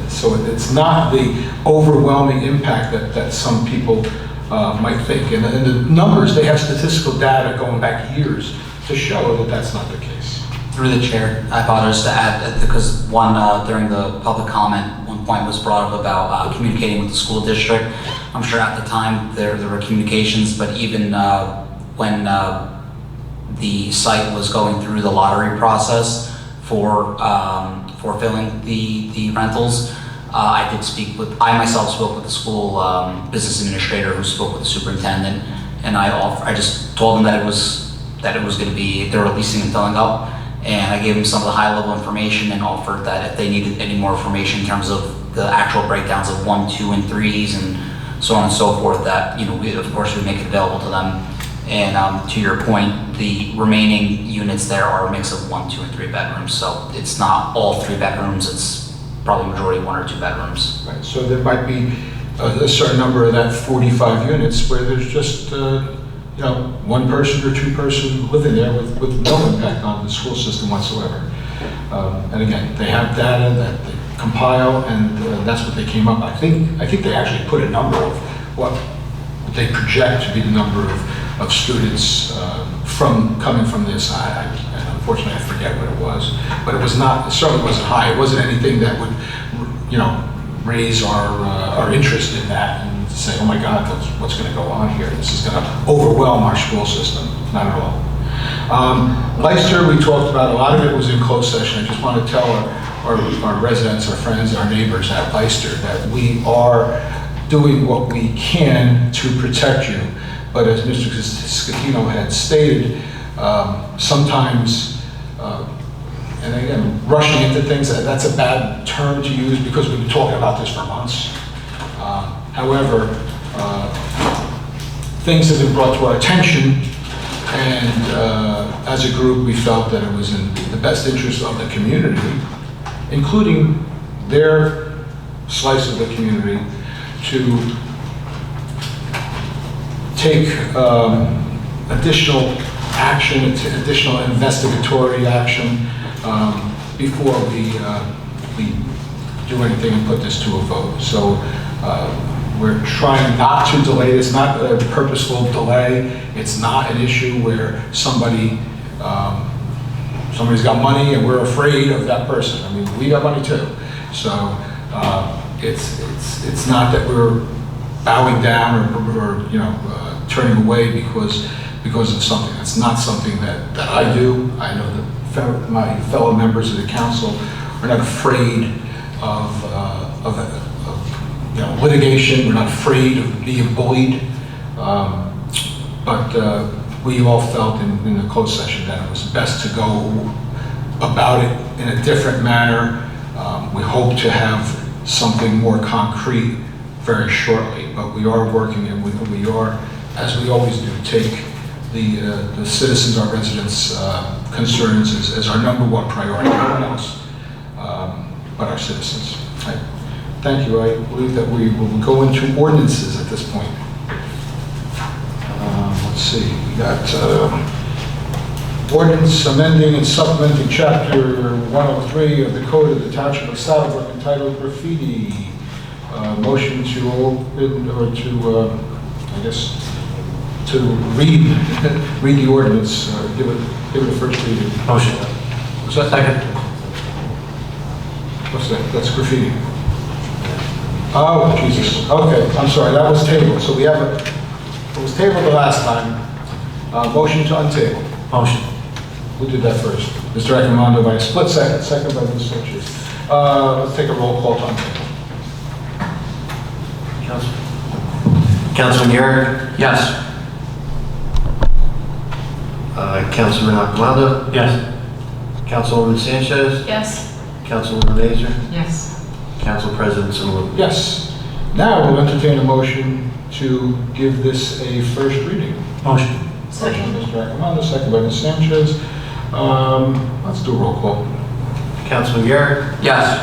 so it's not the overwhelming impact that some people might think. And the numbers, they have statistical data going back years to show that that's not the case. Through the chair, I apologize to add, because during the public comment, one point was brought up about communicating with the school district. I'm sure at the time there were communications, but even when the site was going through the lottery process for filling the rentals, I myself spoke with the school business administrator, who spoke with the superintendent, and I just told them that it was going to be, they were leasing and filling up. And I gave them some of the high-level information and offered that if they needed any more information in terms of the actual breakdowns of 1, 2, and 3s and so on and so forth, that we of course would make it available to them. And to your point, the remaining units there are a mix of 1, 2, and 3 bedrooms. So it's not all 3 bedrooms. It's probably majority 1 or 2 bedrooms. Right. So there might be a certain number of that 45 units where there's just 1 person or 2 person living there with no impact on the school system whatsoever. And again, they have data that they compile, and that's what they came up. I think they actually put a number of what they project to be the number of students coming from this. And unfortunately, I forget what it was, but it certainly wasn't high. It wasn't anything that would, raise our interest in that and say, oh my God, what's going to go on here? This is going to overwhelm our school system. Not at all. Leicester, we talked about, a lot of it was in closed session. I just want to tell our residents, our friends, our neighbors at Leicester that we are doing what we can to protect you. But as Mr. Scatino had stated, sometimes, and again, rushing into things, that's a bad term to use because we've been talking about this for months. However, things have been brought to our attention, and as a group, we felt that it was in the best interest of the community, including their slice of the community, to take additional action, additional investigatory action before we do anything and put this to a vote. So we're trying not to delay this, not a purposeful delay. It's not an issue where somebody's got money and we're afraid of that person. I mean, we got money too. So it's not that we're bowing down or turning away because of something. It's not something that I do. I know that my fellow members of the council are not afraid of litigation. We're not afraid of being bullied. But we all felt in the closed session that it was best to go about it in a different manner. We hope to have something more concrete very shortly, but we are working and we are, as we always do, take the citizens, our residents' concerns as our number one priority, no one else but our citizens. Thank you. I believe that we will go into ordinances at this point. Let's see, we got Ordinance amending and supplementing Chapter 103 of the Code of the Township of Saddlebrook entitled Graffiti. Motion to open, or to, I guess, to read the ordinance, give it a first reading. Motion. What's that? Second. What's that? That's graffiti. Oh, Jesus. Okay, I'm sorry, that was tabled. So we have it was tabled the last time. Motion to untable. Motion. Who did that first? Mr. Accomando by a split second, second by Ms. Sanchez. Let's take a roll call to untable. Councilman Garrett? Yes. Councilman Accomando? Yes. Councilwoman Sanchez? Yes. Councilwoman Mazer? Yes. Council President Simon? Yes. Now we'll entertain a motion to give this a first reading. Motion. Motion by Mr. Accomando, second by Ms. Sanchez. Let's do a roll call. Councilman Garrett? Yes.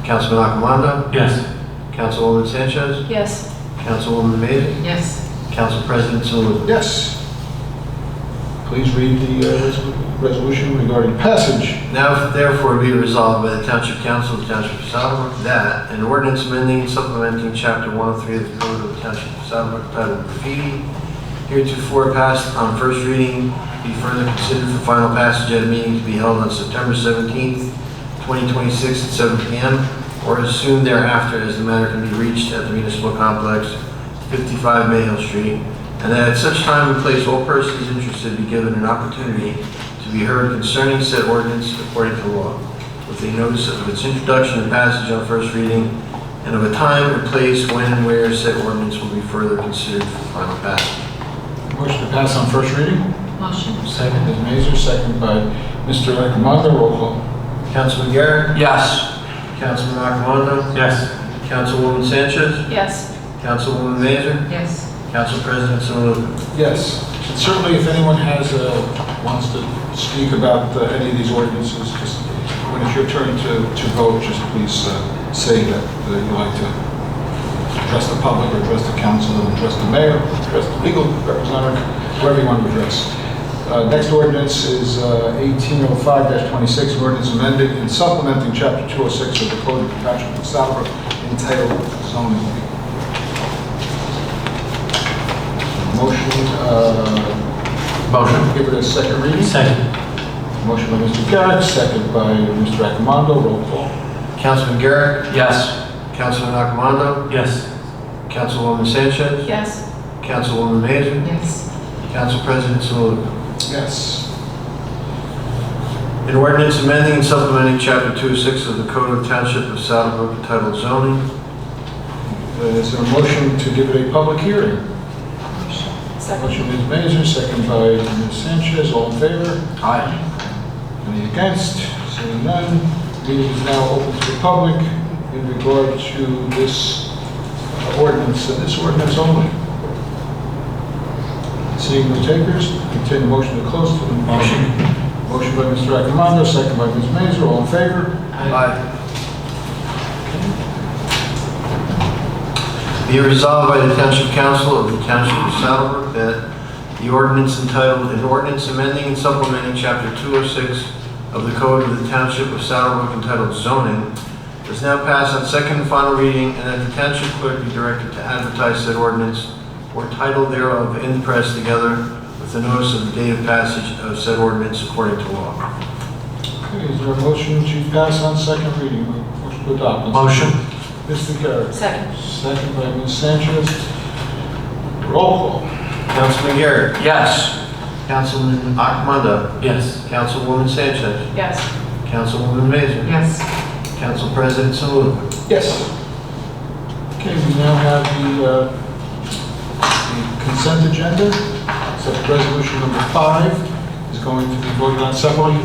Councilman Accomando? Yes. Councilwoman Sanchez? Yes. Councilwoman Mazer? Yes. Council President Simon? Yes. Please read the resolution regarding passage. Now therefore be resolved by the Township Council of the Township of Saddlebrook that an ordinance amending and supplementing Chapter 103 of the Code of the Township of Saddlebrook entitled Graffiti, heretofore passed on first reading, be further considered for final passage at a meeting to be held on September 17th, 2026 at 7 p.m. or as soon thereafter as the matter can be reached at the Municipal Complex, 55 Mayhill Street, and that at such time and place all persons interested be given an opportunity to be heard concerning said ordinance according to law, with a notice of its introduction and passage on first reading, and of a time and place when and where said ordinance will be further considered for final passage. Motion to pass on first reading. Motion. Second, Ms. Mazer, second by Mr. Accomando. Roll call. Councilman Garrett? Yes. Councilman Accomando? Yes. Councilwoman Sanchez? Yes. Councilwoman Mazer? Yes. Council President Simon? Yes. And certainly if anyone wants to speak about any of these ordinances, just when it's your turn to vote, just please say that you'd like to address the public, or address the council, and address the mayor, address the legal representative, whoever you want to address. Next ordinance is 1805-26, an ordinance amending and supplementing Chapter 206 of the Code of the Township of Saddlebrook entitled Zoning. Motion. Give it a second reading. Second. Motion by Mr. Garrett, second by Mr. Accomando. Roll call. Councilman Garrett? Yes. Councilman Accomando? Yes. Councilwoman Sanchez? Yes. Councilwoman Mazer? Yes. Council President Simon? Yes. An ordinance amending and supplementing Chapter 206 of the Code of the Township of Saddlebrook entitled Zoning. Is there a motion to give it a public hearing? Motion Ms. Mazer, second by Ms. Sanchez. All in favor? Aye. Any against? Seeing none, meeting is now open to the public in regard to this ordinance, and this ordinance only. Seeing no takers, entertain a motion to close to the motion. Motion by Mr. Accomando, second by Ms. Mazer. All in favor? Aye. Be it resolved by the Township Council of the Township of Saddlebrook that the ordinance entitled, an ordinance amending and supplementing Chapter 206 of the Code of the Township of Saddlebrook entitled Zoning is now passed on second and final reading, and that the Township Clerk be directed to advertise said ordinance or title thereof in the press together with the notice of the date of passage of said ordinance according to law. Okay, is there a motion to pass on second reading? Motion to adopt. Motion. Mr. Garrett. Second. Second by Ms. Sanchez. Roll call. Councilman Garrett? Yes. Councilman Accomando? Yes. Councilwoman Sanchez? Yes. Councilwoman Mazer? Yes. Council President Simon? Yes. Okay, we now have the consent agenda. So resolution number 5 is going to be voted on separately.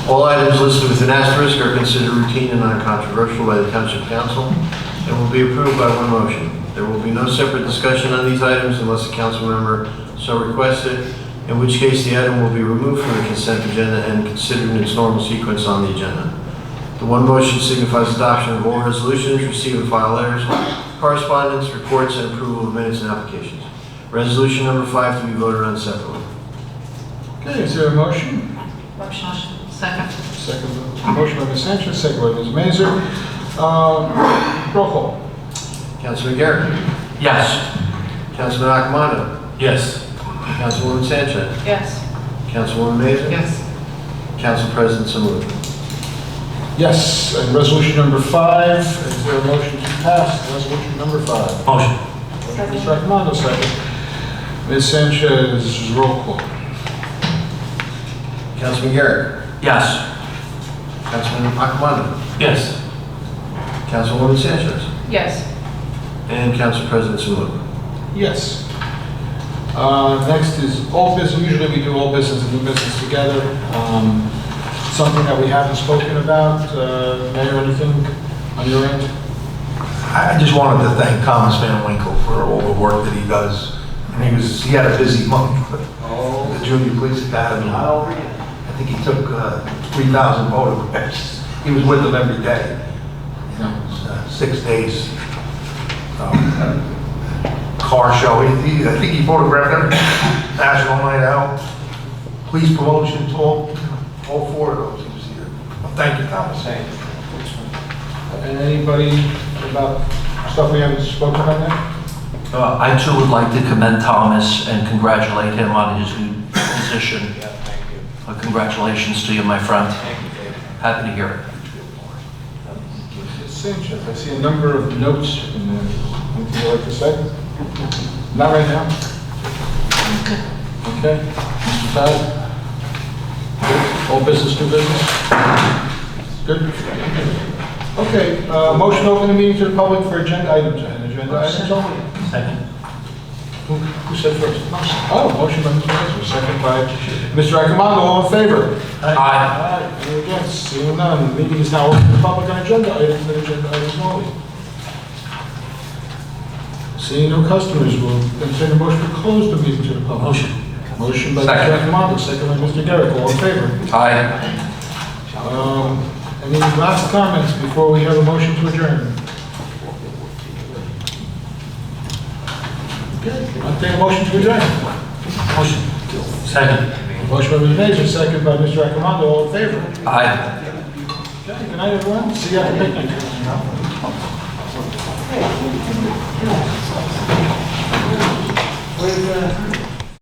All items listed with an asterisk are considered routine and non-controversial by the Township Council and will be approved by one motion. There will be no separate discussion on these items unless a council member so requested, in which case the item will be removed from the consent agenda and considered in its normal sequence on the agenda. The one motion signifies adoption of all resolutions, receive and file letters, correspondence, reports, and approval of minutes and applications. Resolution number 5 to be voted on separately. Okay, is there a motion? Motion. Second. Second, motion by Ms. Sanchez, second by Ms. Mazur. Roll call. Councilman Garrett. Yes. Councilman Accomando. Yes. Councilwoman Sanchez. Yes. Councilwoman Mazur. Yes. Council President Samuel. Yes, and resolution number 5, is there a motion to pass resolution number 5? Motion. Mr. Accomando, second. Ms. Sanchez, roll call. Councilman Garrett. Yes. Councilman Accomando. Yes. Councilwoman Sanchez. Yes. And Council President Samuel. Yes. Next is old business. Usually we do old business and new business together. Something that we haven't spoken about. Mayor, anything on your end? I just wanted to thank Thomas Van Winkle for all the work that he does. And he had a busy month with the Junior Police Academy. I think he took 3,000 photographs. He was with them every day. You know, it was, 6 days. Car show. I think he photographed everything. National Night Out, police promotions, all 4 of those. He was here. Well, thank you, Thomas. Thank you. And anybody about stuff we haven't spoken about yet? I too would like to commend Thomas and congratulate him on his new position. Yeah, thank you. Congratulations to you, my friend. Thank you, David. Happy to hear it. Ms. Sanchez, I see a number of notes in there. Anything you'd like to say? Not right now. Okay. Mr. Todd? Good. All business, new business? Good. Okay, motion to open the meeting to the public for agenda items. Agenda items only. Second. Who said first? Oh, motion by Mr. Mazur, second by Mr. Accomando. All in favor? Aye. Any against? Seeing none, the meeting is now open to the public on agenda items and agenda items only. Seeing no customers, we'll entertain a motion to close the meeting to the public. Motion. Motion by Second. Mr. Accomando, second by Mr. Garrett. All in favor? Aye. Any last comments before we have a motion to adjourn? Okay, I'll take a motion to adjourn. Motion. Second. Motion by Mr. Mazur, second by Mr. Accomando. All in favor? Aye. Okay, good night, everyone. See you at the picnic.